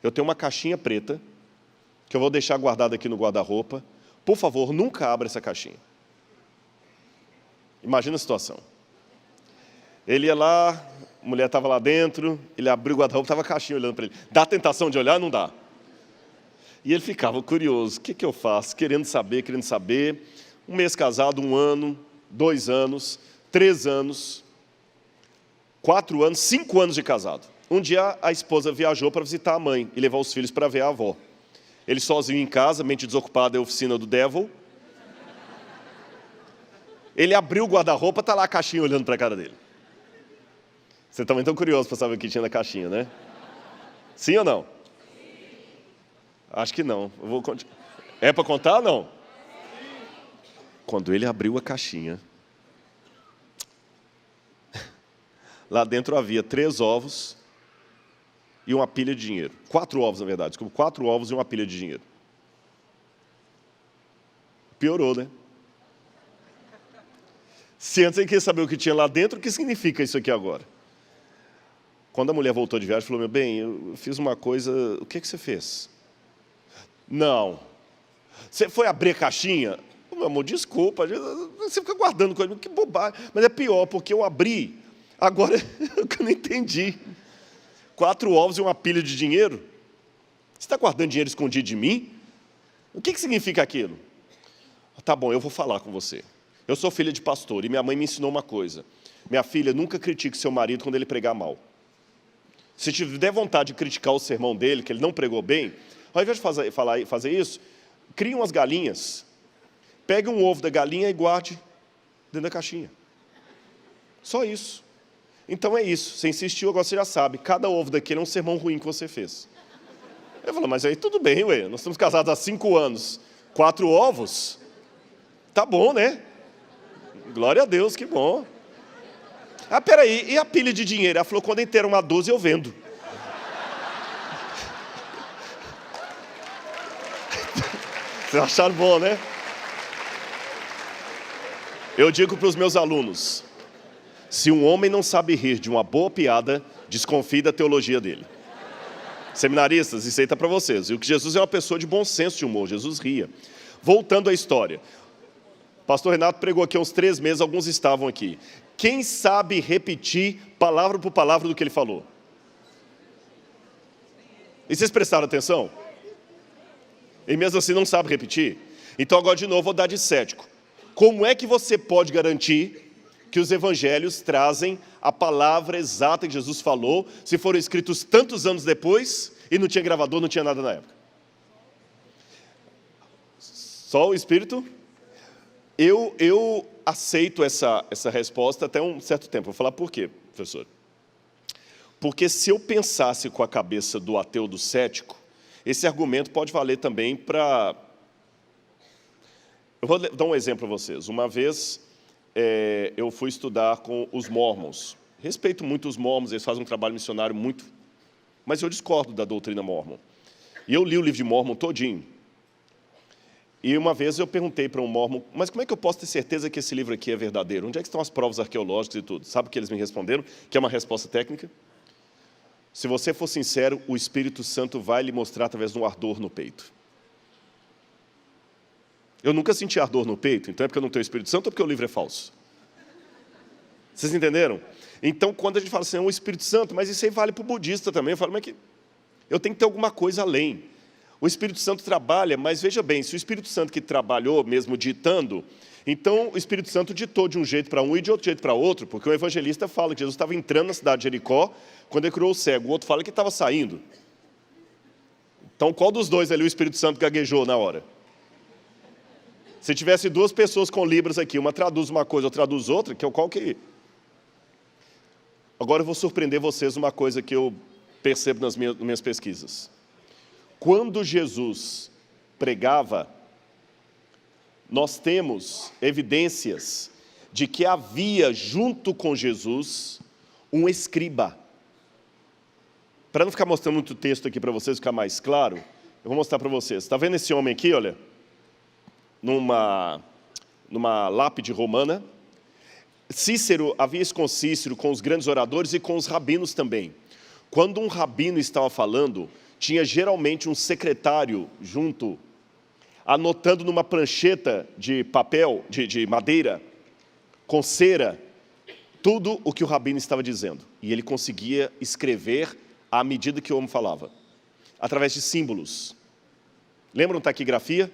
Eu tenho uma caixinha preta que eu vou deixar guardada aqui no guarda-roupa. Por favor, nunca abra essa caixinha. Imagina a situação. Ele ia lá, a mulher estava lá dentro, ele abriu o guarda-roupa, estava a caixinha olhando para ele. Dá a tentação de olhar? Não dá. E ele ficava curioso. O que eu faço? Querendo saber. 1 mês casado, 1 ano, 2 anos, 3 anos, 4 anos, 5 anos de casado. Um dia a esposa viajou para visitar a mãe e levar os filhos para ver a avó. Ele sozinho em casa, mente desocupada, é a oficina do devil. Ele abriu o guarda-roupa, está lá a caixinha olhando para a cara dele. Você também tão curioso para saber o que tinha na caixinha, né? Sim ou não? Acho que não. Eu vou É para contar ou não? Quando ele abriu a caixinha, lá dentro havia 3 ovos e uma pilha de dinheiro. 4 ovos, na verdade. 4 ovos e uma pilha de dinheiro. Piorou, né? Se antes ele queria saber o que tinha lá dentro, o que significa isso aqui agora? Quando a mulher voltou de viagem, falou, meu bem, eu fiz uma coisa, o que você fez? Não. Você foi abrir a caixinha? Meu amor, desculpa, você fica guardando coisa, que bobagem. Mas é pior, porque eu abri, agora eu não entendi. 4 ovos e uma pilha de dinheiro? Você está guardando dinheiro escondido de mim? O que significa aquilo? Tá bom, eu vou falar com você. Eu sou filha de pastor e minha mãe me ensinou uma coisa. Minha filha, nunca critique seu marido quando ele pregar mal. Se tiver vontade de criticar o sermão dele, que ele não pregou bem, ao invés de fazer isso, crie umas galinhas. Pegue um ovo da galinha e guarde dentro da caixinha. Só isso. Então é isso. Você insistiu, agora você já sabe. Cada ovo daquele é um sermão ruim que você fez. Eu falo, mas aí tudo bem, ué. Nós estamos casados há 5 anos. 4 ovos? Tá bom, né? Glória a Deus, que bom. Ah, peraí, e a pilha de dinheiro? Ela falou, quando inteira uma 12 eu vendo. Vocês acharam bom, né? Eu digo para os meus alunos, se um homem não sabe rir de uma boa piada, desconfie da teologia dele. Seminaristas, isso aí está para vocês. E o que Jesus é uma pessoa de bom senso de humor, Jesus ria. Voltando à história. Pastor Renato pregou aqui há uns 3 meses, alguns estavam aqui. Quem sabe repetir palavra por palavra do que ele falou? E vocês prestaram atenção? E mesmo assim não sabe repetir? Então agora de novo vou dar de cético. Como é que você pode garantir que os evangelhos trazem a palavra exata que Jesus falou, se foram escritos tantos anos depois, e não tinha gravador, não tinha nada na época. Só o Espírito? Eu aceito essa resposta até um certo tempo. Vou falar por quê, professor. Porque se eu pensasse com a cabeça do ateu, do cético, esse argumento pode valer também para... Eu vou dar um exemplo para vocês. Uma vez eu fui estudar com os mormons. Respeito muito os mormons, eles fazem um trabalho missionário muito... Mas eu discordo da doutrina mormon. E eu li o livro de Mormon todinho. E uma vez eu perguntei para um mormon, mas como é que eu posso ter certeza que esse livro aqui é verdadeiro? Onde é que estão as provas arqueológicas e tudo? Sabe o que eles me responderam? Que é uma resposta técnica. Se você for sincero, o Espírito Santo vai lhe mostrar através de um ardor no peito. Eu nunca senti ardor no peito, então é porque eu não tenho o Espírito Santo ou porque o livro é falso? Vocês entenderam? Então, quando a gente fala assim, é o Espírito Santo, mas isso aí vale para o budista também, eu falo, mas que eu tenho que ter alguma coisa além. O Espírito Santo trabalha, mas veja bem, se o Espírito Santo que trabalhou mesmo ditando, então o Espírito Santo ditou de um jeito para um e de outro jeito para outro, porque o evangelista fala que Jesus estava entrando na cidade de Jericó quando ele curou o cego, o outro fala que estava saindo. Então, qual dos dois ali o Espírito Santo gaguejou na hora? Se tivesse duas pessoas com libras aqui, uma traduz uma coisa, outra traduz outra, que é qual que... Agora eu vou surpreender vocês uma coisa que eu percebo nas minhas pesquisas. Quando Jesus pregava, nós temos evidências de que havia junto com Jesus um escriba. Para não ficar mostrando muito texto aqui para vocês, ficar mais claro, eu vou mostrar para vocês. Está vendo esse homem aqui, olha? Numa lápide romana. Cícero, havia isso com Cícero, com os grandes oradores e com os rabinos também. Quando um rabino estava falando, tinha geralmente um secretário junto, anotando numa prancheta de papel, de madeira, com cera, tudo o que o rabino estava dizendo. E ele conseguia escrever à medida que o homem falava, através de símbolos. Lembram taquigrafia?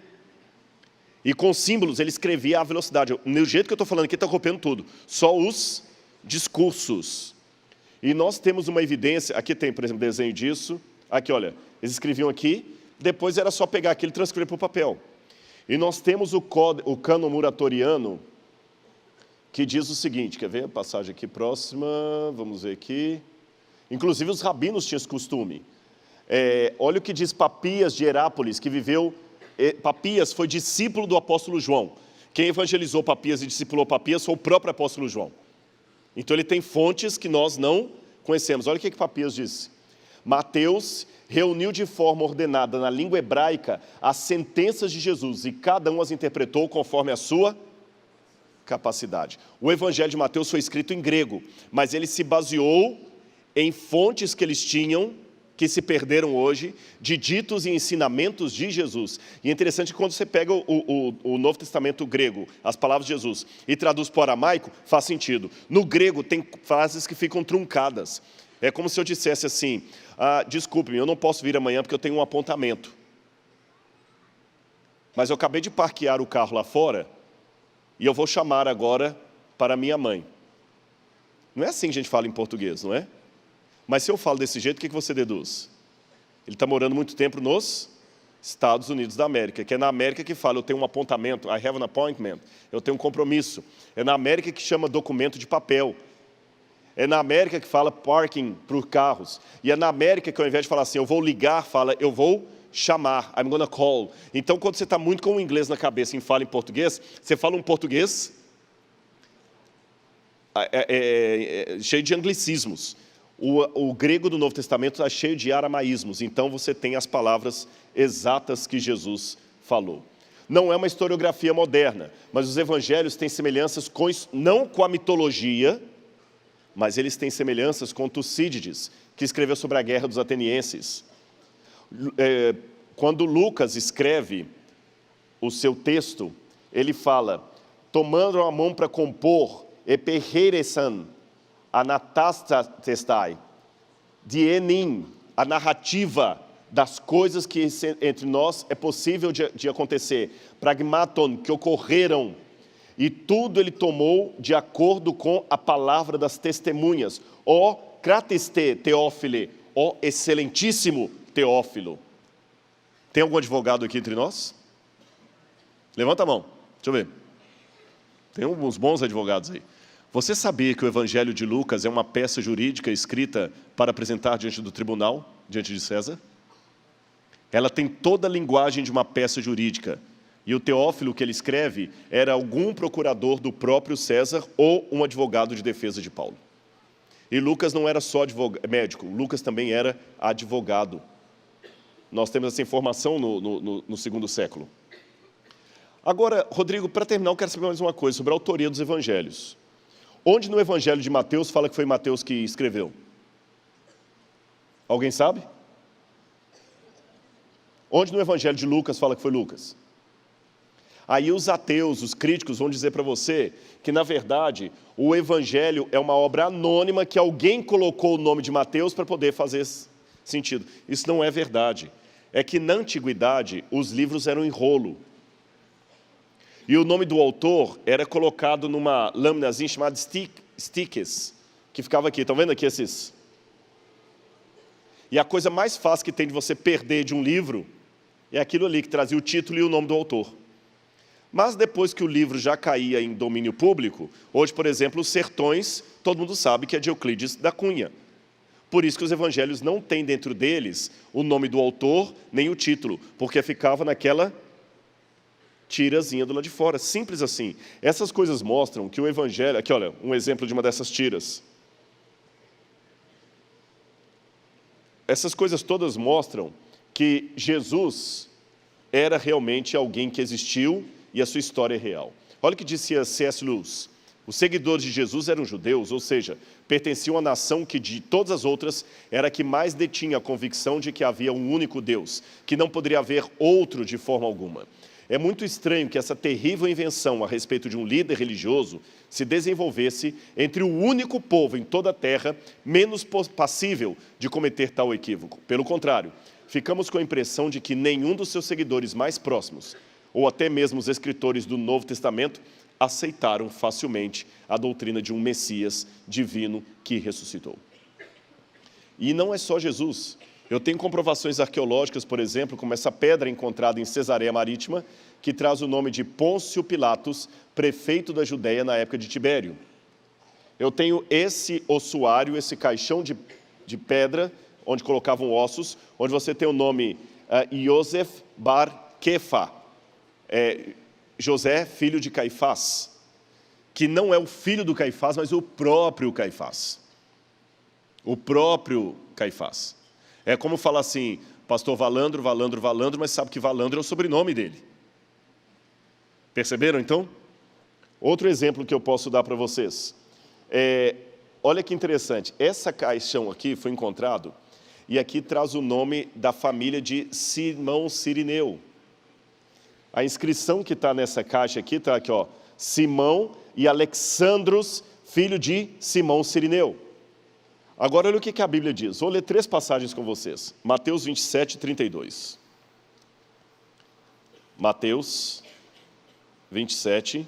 E com símbolos ele escrevia à velocidade. No jeito que eu estou falando aqui, está copiando tudo. Só os discursos. E nós temos uma evidência, aqui tem, por exemplo, desenho disso. Aqui, olha, eles escreviam aqui, depois era só pegar aquilo e transcrever para o papel. E nós temos o cânon muratoriano, que diz o seguinte, quer ver? Passagem aqui próxima, vamos ver aqui. Inclusive os rabinos tinham esse costume. Olha o que diz Papias de Herápolis, que viveu... Papias foi discípulo do apóstolo João. Quem evangelizou Papias e discipulou Papias foi o próprio apóstolo João. Então ele tem fontes que nós não conhecemos. Olha o que Papias disse. Mateus reuniu de forma ordenada na língua hebraica as sentenças de Jesus e cada um as interpretou conforme a sua capacidade. O evangelho de Mateus foi escrito em grego, mas ele se baseou em fontes que eles tinham, que se perderam hoje, de ditos e ensinamentos de Jesus. E é interessante que quando você pega o Novo Testamento grego, as palavras de Jesus, e traduz para o aramaico, faz sentido. No grego tem frases que ficam truncadas. É como se eu dissesse assim, desculpe-me, eu não posso vir amanhã porque eu tenho um apontamento. Mas eu acabei de parquear o carro lá fora, e eu vou chamar agora para minha mãe. Não é assim que a gente fala em português, não é? Mas se eu falo desse jeito, o que você deduz? Ele está morando muito tempo nos Estados Unidos da América, que é na América que fala, eu tenho um apontamento, I have an appointment, eu tenho um compromisso. É na América que chama documento de papel. É na América que fala parking para os carros. E é na América que ao invés de falar assim, eu vou ligar, fala, eu vou chamar, I'm gonna call. Então, quando você está muito com o inglês na cabeça e fala em português, você fala um português cheio de anglicismos. O grego do Novo Testamento está cheio de aramaísmos, então você tem as palavras exatas que Jesus falou. Não é uma historiografia moderna, mas os evangelhos têm semelhanças não com a mitologia, mas eles têm semelhanças com Tucídides, que escreveu sobre a guerra dos atenienses. Quando Lucas escreve o seu texto, ele fala, tomando a mão para compor, epeheresan, anatastastai, dienim, a narrativa das coisas que entre nós é possível de acontecer, pragmaton, que ocorreram, E tudo ele tomou de acordo com a palavra das testemunhas. Ó Crateste Teófile, ó excelentíssimo Teófilo. Tem algum advogado aqui entre nós? Levanta a mão, deixa eu ver. Tem uns bons advogados aí. Você sabia que o Evangelho de Lucas é uma peça jurídica escrita para apresentar diante do tribunal, diante de César? Ela tem toda a linguagem de uma peça jurídica. E o Teófilo que ele escreve era algum procurador do próprio César ou um advogado de defesa de Paulo. E Lucas não era só médico, Lucas também era advogado. Nós temos essa informação no segundo século. Agora, Rodrigo, para terminar, eu quero saber mais uma coisa sobre a autoria dos evangelhos. Onde no evangelho de Mateus fala que foi Mateus que escreveu? Alguém sabe? Onde no evangelho de Lucas fala que foi Lucas? Aí os ateus, os críticos vão dizer para você que, na verdade, o evangelho é uma obra anônima que alguém colocou o nome de Mateus para poder fazer sentido. Isso não é verdade. É que na antiguidade os livros eram em rolo. E o nome do autor era colocado numa lâminazinha chamada stickes, que ficava aqui. Estão vendo aqui esses? E a coisa mais fácil que tem de você perder de um livro é aquilo ali que trazia o título e o nome do autor. Mas depois que o livro já caía em domínio público, hoje, por exemplo, os Sertões, todo mundo sabe que é de Euclides da Cunha. Por isso que os evangelhos não têm dentro deles o nome do autor, nem o título, porque ficava naquela tirazinha do lado de fora, simples assim. Essas coisas mostram que o evangelho... Aqui, olha, um exemplo de uma dessas tiras. Essas coisas todas mostram que Jesus era realmente alguém que existiu e a sua história é real. Olha o que dizia C.S. Lewis. Os seguidores de Jesus eram judeus, ou seja, pertenciam à nação que de todas as outras era a que mais detinha a convicção de que havia um único Deus, que não poderia haver outro de forma alguma. É muito estranho que essa terrível invenção a respeito de um líder religioso se desenvolvesse entre o único povo em toda a terra menos passível de cometer tal equívoco. Pelo contrário, ficamos com a impressão de que nenhum dos seus seguidores mais próximos, ou até mesmo os escritores do Novo Testamento, aceitaram facilmente a doutrina de um Messias divino que ressuscitou. E não é só Jesus. Eu tenho comprovações arqueológicas, por exemplo, como essa pedra encontrada em Cesareia Marítima, que traz o nome de Pôncio Pilatos, prefeito da Judéia na época de Tibério. Eu tenho esse ossuário, esse caixão de pedra, onde colocavam ossos, onde você tem o nome Yosef Bar Kefa, José, filho de Caifás, que não é o filho do Caifás, mas o próprio Caifás. O próprio Caifás. É como falar assim, pastor Valandro, Valandro, Valandro, mas sabe que Valandro é o sobrenome dele. Perceberam, então? Outro exemplo que eu posso dar para vocês. Olha que interessante, essa caixão aqui foi encontrado, e aqui traz o nome da família de Simão Cirineu. A inscrição que está nessa caixa aqui, está aqui, ó, Simão e Alexandros, filho de Simão Cirineu. Agora, olha o que a Bíblia diz. Vou ler 3 passagens com vocês. Mateus 27, 32. Mateus 27,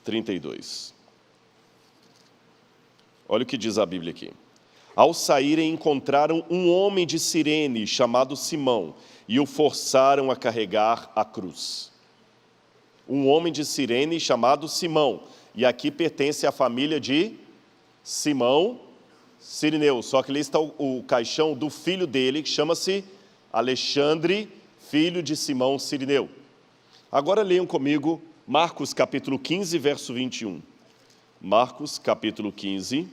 32. Olha o que diz a Bíblia aqui. Ao saírem, encontraram um homem de Cirene, chamado Simão, e o forçaram a carregar a cruz. Um homem de Cirene, chamado Simão. E aqui pertence à família de Simão Cirineu, só que ali está o caixão do filho dele, que chama-se Alexandre, filho de Simão Cirineu. Agora leiam comigo Marcos capítulo 15, verso 21. Marcos capítulo 15,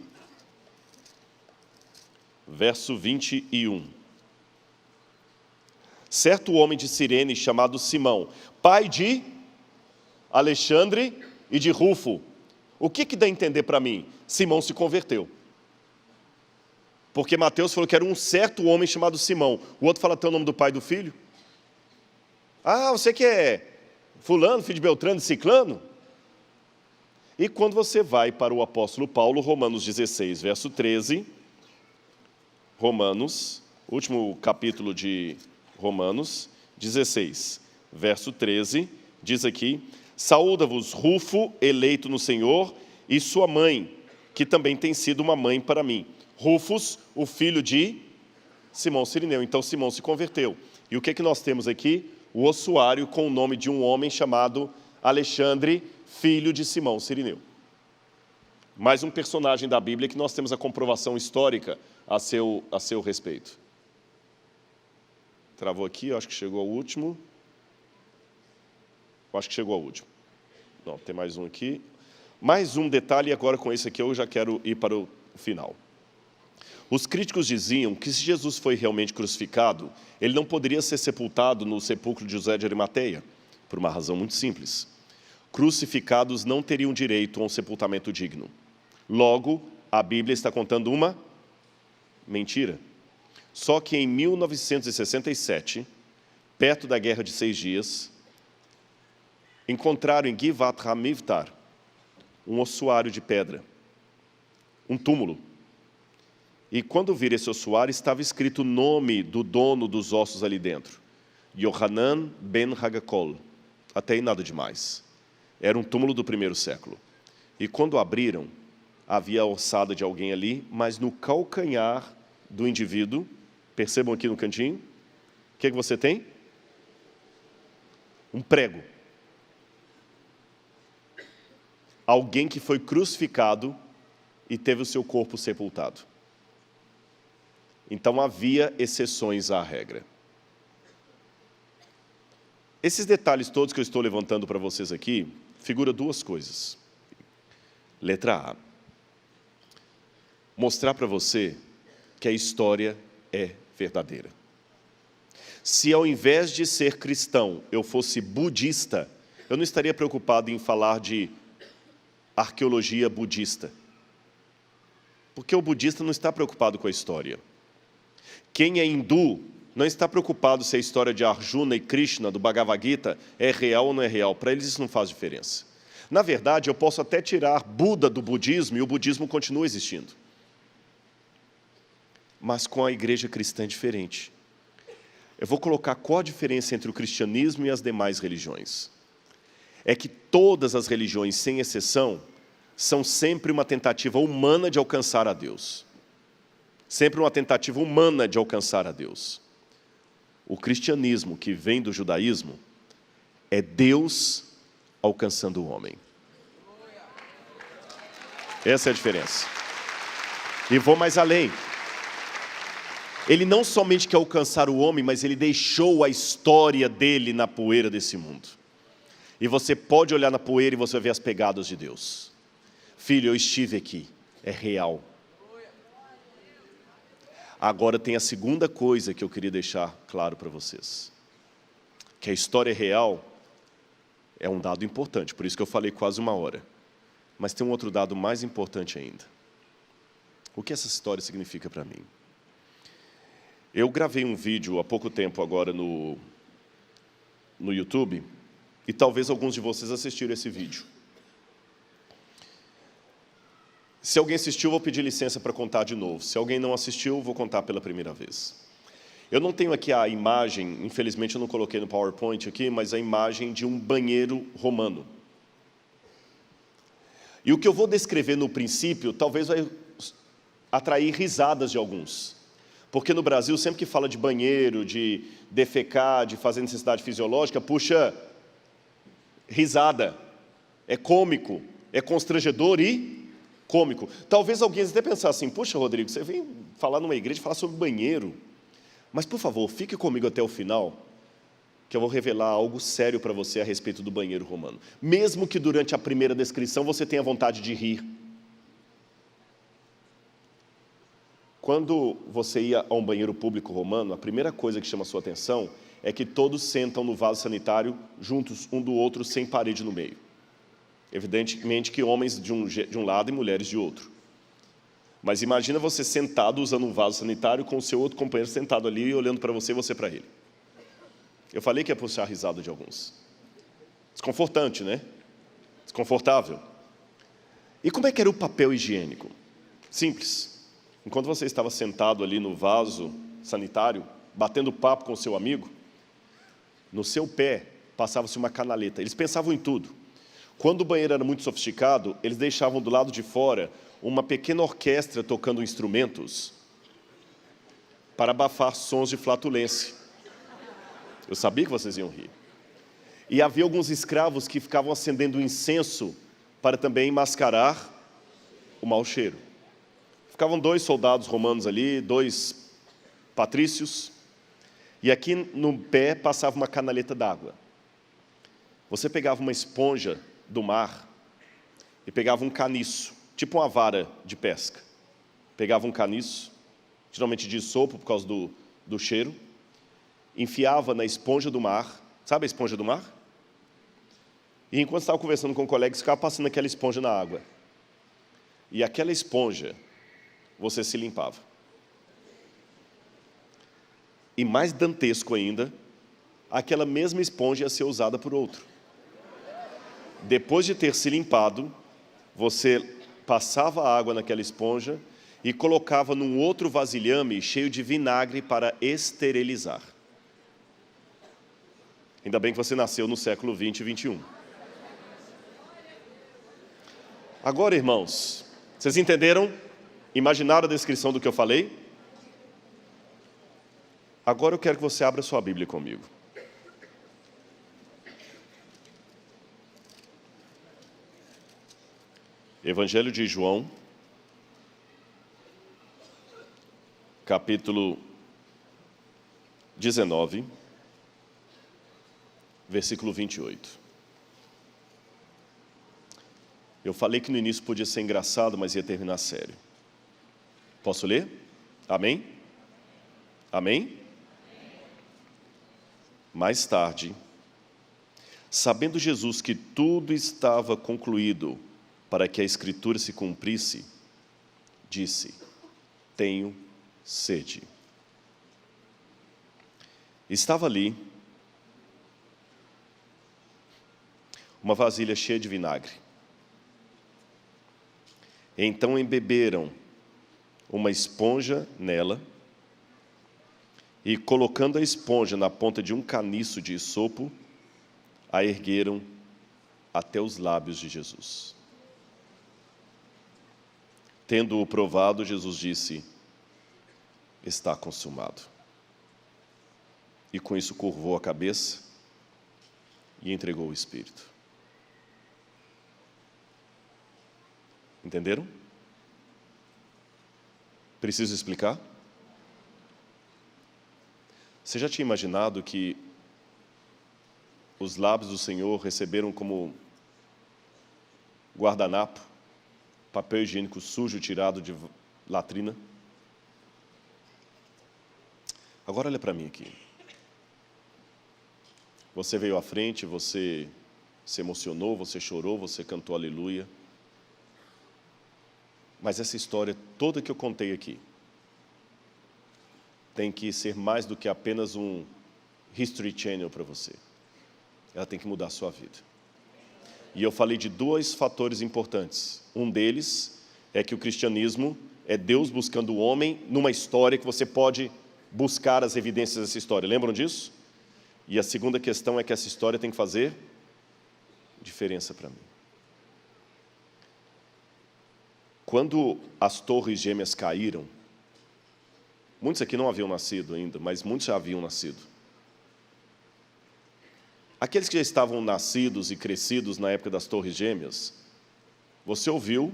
verso 21. Certo homem de Cirene, chamado Simão, pai de Alexandre e de Rufo. O que dá a entender para mim? Simão se converteu. Porque Mateus falou que era um certo homem chamado Simão. O outro fala até o nome do pai e do filho. Ah, você que é fulano, filho de Beltrano e Ciclano? E quando você vai para o apóstolo Paulo, Romanos 16, verso 13, Romanos, último capítulo de Romanos, 16, verso 13, diz aqui, Saúda-vos Rufo, eleito no Senhor, e sua mãe, que também tem sido uma mãe para mim. Rufus, o filho de Simão Cirineu. Então Simão se converteu. E o que nós temos aqui? O ossuário com o nome de um homem chamado Alexandre, filho de Simão Cirineu. Mais um personagem da Bíblia que nós temos a comprovação histórica a seu respeito. Travou aqui, eu acho que chegou ao último. Eu acho que chegou ao último. Não, tem mais um aqui. Mais um detalhe, agora com esse aqui eu já quero ir para o final. Os críticos diziam que se Jesus foi realmente crucificado, ele não poderia ser sepultado no sepulcro de José de Arimateia, por uma razão muito simples. Crucificados não teriam direito a um sepultamento digno. Logo, a Bíblia está contando uma mentira. Só que em 1967, perto da Guerra de 6 Dias, encontraram em Givat HaMivtar um ossuário de pedra, um túmulo. E quando viram esse ossuário, estava escrito o nome do dono dos ossos ali dentro. Yohanan ben Hagakol. Até aí nada demais. Era um túmulo do 1º século. E quando abriram, havia a ossada de alguém ali, mas no calcanhar do indivíduo, percebam aqui no cantinho, o que você tem? Um prego. Alguém que foi crucificado e teve o seu corpo sepultado. Então havia exceções à regra. Esses detalhes todos que eu estou levantando para vocês aqui, figuram duas coisas. Letra A. Mostrar para você que a história é verdadeira. Se ao invés de ser cristão, eu fosse budista, eu não estaria preocupado em falar de arqueologia budista. Porque o budista não está preocupado com a história. Quem é hindu não está preocupado se a história de Arjuna e Krishna, do Bhagavad Gita, é real ou não é real. Para eles isso não faz diferença. Na verdade, eu posso até tirar Buda do budismo e o budismo continua existindo. Mas com a igreja cristã é diferente. Eu vou colocar qual a diferença entre o cristianismo e as demais religiões. É que todas as religiões, sem exceção, são sempre uma tentativa humana de alcançar a Deus. Sempre uma tentativa humana de alcançar a Deus. O cristianismo, que vem do judaísmo, é Deus alcançando o homem. Essa é a diferença. E vou mais além. Ele não somente quer alcançar o homem, mas ele deixou a história dele na poeira desse mundo. E você pode olhar na poeira e você vai ver as pegadas de Deus. Filho, eu estive aqui. É real. Agora tem a segunda coisa que eu queria deixar claro para vocês. Que a história real é um dado importante, por isso que eu falei quase 1 hora. Mas tem um outro dado mais importante ainda. O que essa história significa para mim? Eu gravei um vídeo há pouco tempo agora no YouTube, e talvez alguns de vocês assistiram esse vídeo. Se alguém assistiu, eu vou pedir licença para contar de novo. Se alguém não assistiu, eu vou contar pela primeira vez. Eu não tenho aqui a imagem, infelizmente eu não coloquei no PowerPoint aqui, mas a imagem de um banheiro romano. E o que eu vou descrever no princípio, talvez vai atrair risadas de alguns. Porque no Brasil, sempre que fala de banheiro, de defecar, de fazer necessidade fisiológica, puxa risada. É cômico, é constrangedor e cômico. Talvez alguém até pensar assim, puxa, Rodrigo, você vem falar numa igreja, falar sobre banheiro. Mas, por favor, fique comigo até o final, que eu vou revelar algo sério para você a respeito do banheiro romano. Mesmo que durante a primeira descrição você tenha vontade de rir. Quando você ia a um banheiro público romano, a primeira coisa que chama a sua atenção é que todos sentam no vaso sanitário juntos um do outro, sem parede no meio. Evidentemente que homens de um lado e mulheres de outro. Mas imagina você sentado usando um vaso sanitário com o seu outro companheiro sentado ali e olhando para você e você para ele. Eu falei que ia puxar a risada de alguns. Desconfortante, né? Desconfortável. E como é que era o papel higiênico? Simples. Enquanto você estava sentado ali no vaso sanitário, batendo papo com o seu amigo, no seu pé passava-se uma canaleta. Eles pensavam em tudo. Quando o banheiro era muito sofisticado, eles deixavam do lado de fora uma pequena orquestra tocando instrumentos para abafar sons de flatulência. Eu sabia que vocês iam rir. E havia alguns escravos que ficavam acendendo incenso para também mascarar o mau cheiro. Ficavam 2 soldados romanos ali, 2 patrícios, e aqui no pé passava uma canaleta d'água. Você pegava uma esponja do mar e pegava um caniço, tipo uma vara de pesca. Pegava um caniço, geralmente de isopo por causa do cheiro, enfiava na esponja do mar, sabe a esponja do mar? E enquanto estava conversando com colegas, ficava passando aquela esponja na água. E aquela esponja, você se limpava. E mais dantesco ainda, aquela mesma esponja ia ser usada por outro. Depois de ter se limpado, você passava a água naquela esponja e colocava num outro vasilhame cheio de vinagre para esterilizar. Ainda bem que você nasceu no século 20 e 21. Agora, irmãos, vocês entenderam? Imaginaram a descrição do que eu falei? Agora eu quero que você abra sua Bíblia comigo. Evangelho de João, capítulo 19, versículo 28. Eu falei que no início podia ser engraçado, mas ia terminar sério. Posso ler? Amém? Amém? Mais tarde, sabendo Jesus que tudo estava concluído para que a Escritura se cumprisse, disse: tenho sede. Estava ali uma vasilha cheia de vinagre. Então embeberam uma esponja nela e, colocando a esponja na ponta de um caniço de isopo, a ergueram até os lábios de Jesus. Tendo-o provado, Jesus disse: está consumado. E com isso curvou a cabeça e entregou o Espírito. Entenderam? Preciso explicar? Você já tinha imaginado que os lábios do Senhor receberam como guardanapo papel higiênico sujo tirado de latrina? Agora olha para mim aqui. Você veio à frente, você se emocionou, você chorou, você cantou aleluia. Mas essa história toda que eu contei aqui tem que ser mais do que apenas um History Channel para você. Ela tem que mudar a sua vida. E eu falei de 2 fatores importantes. Um deles é que o cristianismo é Deus buscando o homem numa história que você pode buscar as evidências dessa história. Lembram disso? E a segunda questão é que essa história tem que fazer diferença para mim. Quando as torres gêmeas caíram, muitos aqui não haviam nascido ainda, mas muitos já haviam nascido. Aqueles que já estavam nascidos e crescidos na época das torres gêmeas, você ouviu,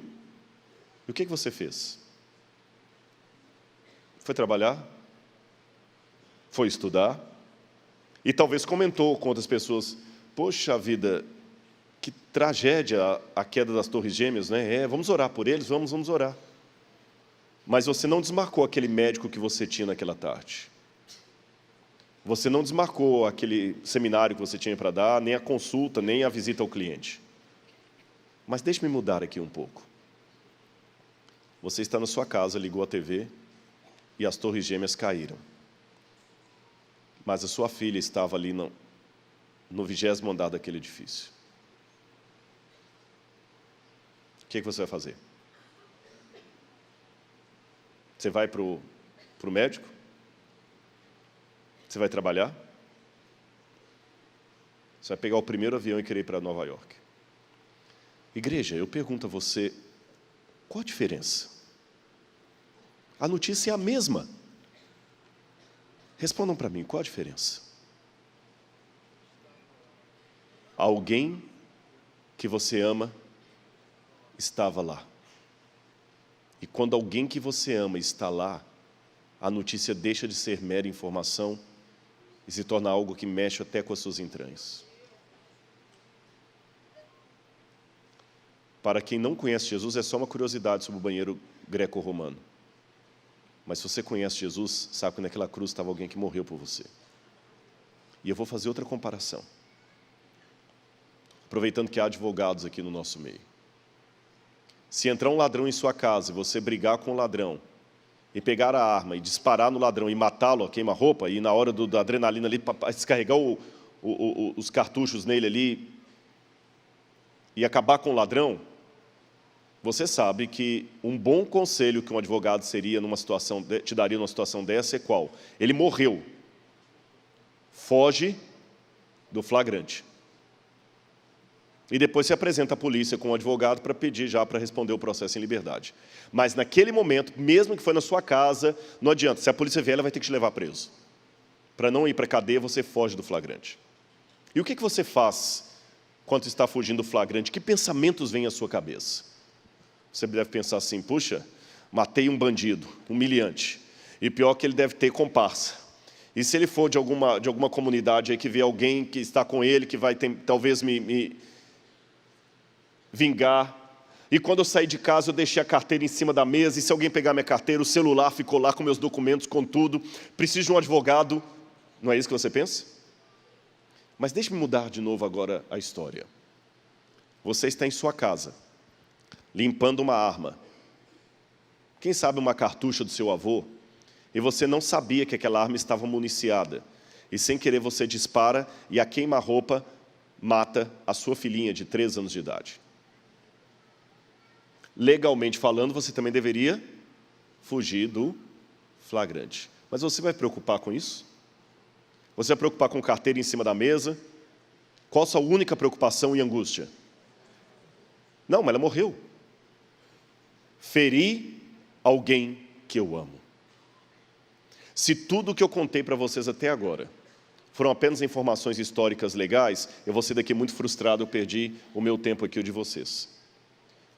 e o que você fez? Foi trabalhar? Foi estudar? E talvez comentou com outras pessoas: poxa vida, que tragédia a queda das torres gêmeas, né? Vamos orar por eles, vamos orar. Mas você não desmarcou aquele médico que você tinha naquela tarde. Você não desmarcou aquele seminário que você tinha para dar, nem a consulta, nem a visita ao cliente. Mas deixe-me mudar aqui um pouco. Você está na sua casa, ligou a TV e as torres gêmeas caíram. Mas a sua filha estava ali no 20º andar daquele edifício. O que você vai fazer? Você vai para o médico? Você vai trabalhar? Você vai pegar o primeiro avião e querer ir para Nova York? Igreja, eu pergunto a você, qual a diferença? A notícia é a mesma. Respondam para mim, qual a diferença? Alguém que você ama estava lá. E quando alguém que você ama está lá, a notícia deixa de ser mera informação e se torna algo que mexe até com as suas entranhas. Para quem não conhece Jesus, é só uma curiosidade sobre o banheiro greco-romano. Mas se você conhece Jesus, sabe que naquela cruz estava alguém que morreu por você. E eu vou fazer outra comparação. Aproveitando que há advogados aqui no nosso meio. Se entrar um ladrão em sua casa e você brigar com o ladrão, e pegar a arma e disparar no ladrão e matá-lo a queima-roupa, e na hora da adrenalina ali, para descarregar os cartuchos nele ali, e acabar com o ladrão, você sabe que um bom conselho que um advogado te daria numa situação dessa é qual? Ele morreu. Foge do flagrante. E depois se apresenta à polícia com o advogado para pedir já para responder o processo em liberdade. Mas naquele momento, mesmo que foi na sua casa, não adianta. Se a polícia vier, ela vai ter que te levar preso. Para não ir para a cadeia, você foge do flagrante. E o que você faz quando está fugindo do flagrante? Que pensamentos vêm à sua cabeça? Você deve pensar assim, puxa, matei um bandido, humilhante. E pior que ele deve ter comparsa. E se ele for de alguma comunidade aí que vê alguém que está com ele, que vai talvez me vingar. E quando eu saí de casa, eu deixei a carteira em cima da mesa, e se alguém pegar minha carteira, o celular ficou lá com meus documentos, com tudo. Preciso de um advogado. Não é isso que você pensa? Mas deixe-me mudar de novo agora a história. Você está em sua casa, limpando uma arma. Quem sabe uma cartucha do seu avô, e você não sabia que aquela arma estava municiada. E sem querer você dispara, e a queima-roupa mata a sua filhinha de 3 anos de idade. Legalmente falando, você também deveria fugir do flagrante. Mas você vai preocupar com isso? Você vai preocupar com carteira em cima da mesa? Qual a sua única preocupação e angústia? Não, mas ela morreu. Feri alguém que eu amo. Se tudo o que eu contei para vocês até agora foram apenas informações históricas legais, eu vou ser daqui muito frustrado, eu perdi o meu tempo aqui, o de vocês.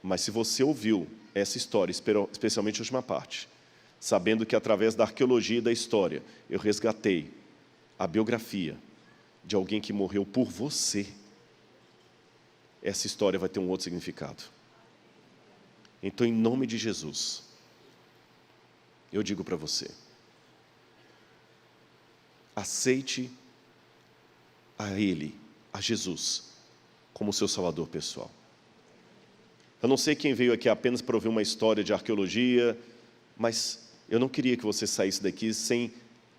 Mas se você ouviu essa história, especialmente a última parte, sabendo que através da arqueologia e da história, eu resgatei a biografia de alguém que morreu por você, essa história vai ter um outro significado. Então, em nome de Jesus, eu digo para você, aceite a Ele, a Jesus, como seu Salvador pessoal. Eu não sei quem veio aqui apenas para ouvir uma história de arqueologia, mas eu não queria que você saísse daqui sem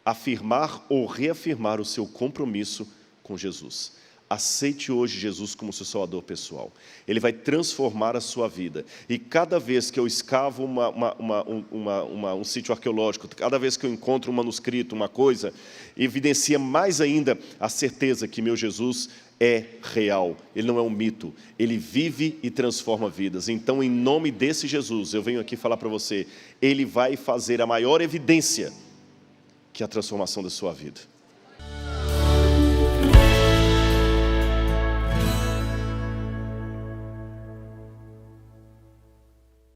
afirmar ou reafirmar o seu compromisso com Jesus. Aceite hoje Jesus como seu Salvador pessoal. Ele vai transformar a sua vida. E cada vez que eu escavo um sítio arqueológico, cada vez que eu encontro um manuscrito, uma coisa, evidencia mais ainda a certeza que meu Jesus é real. Ele não é um mito. Ele vive e transforma vidas. Então, em nome desse Jesus, eu venho aqui falar para você, Ele vai fazer a maior evidência que é a transformação da sua vida.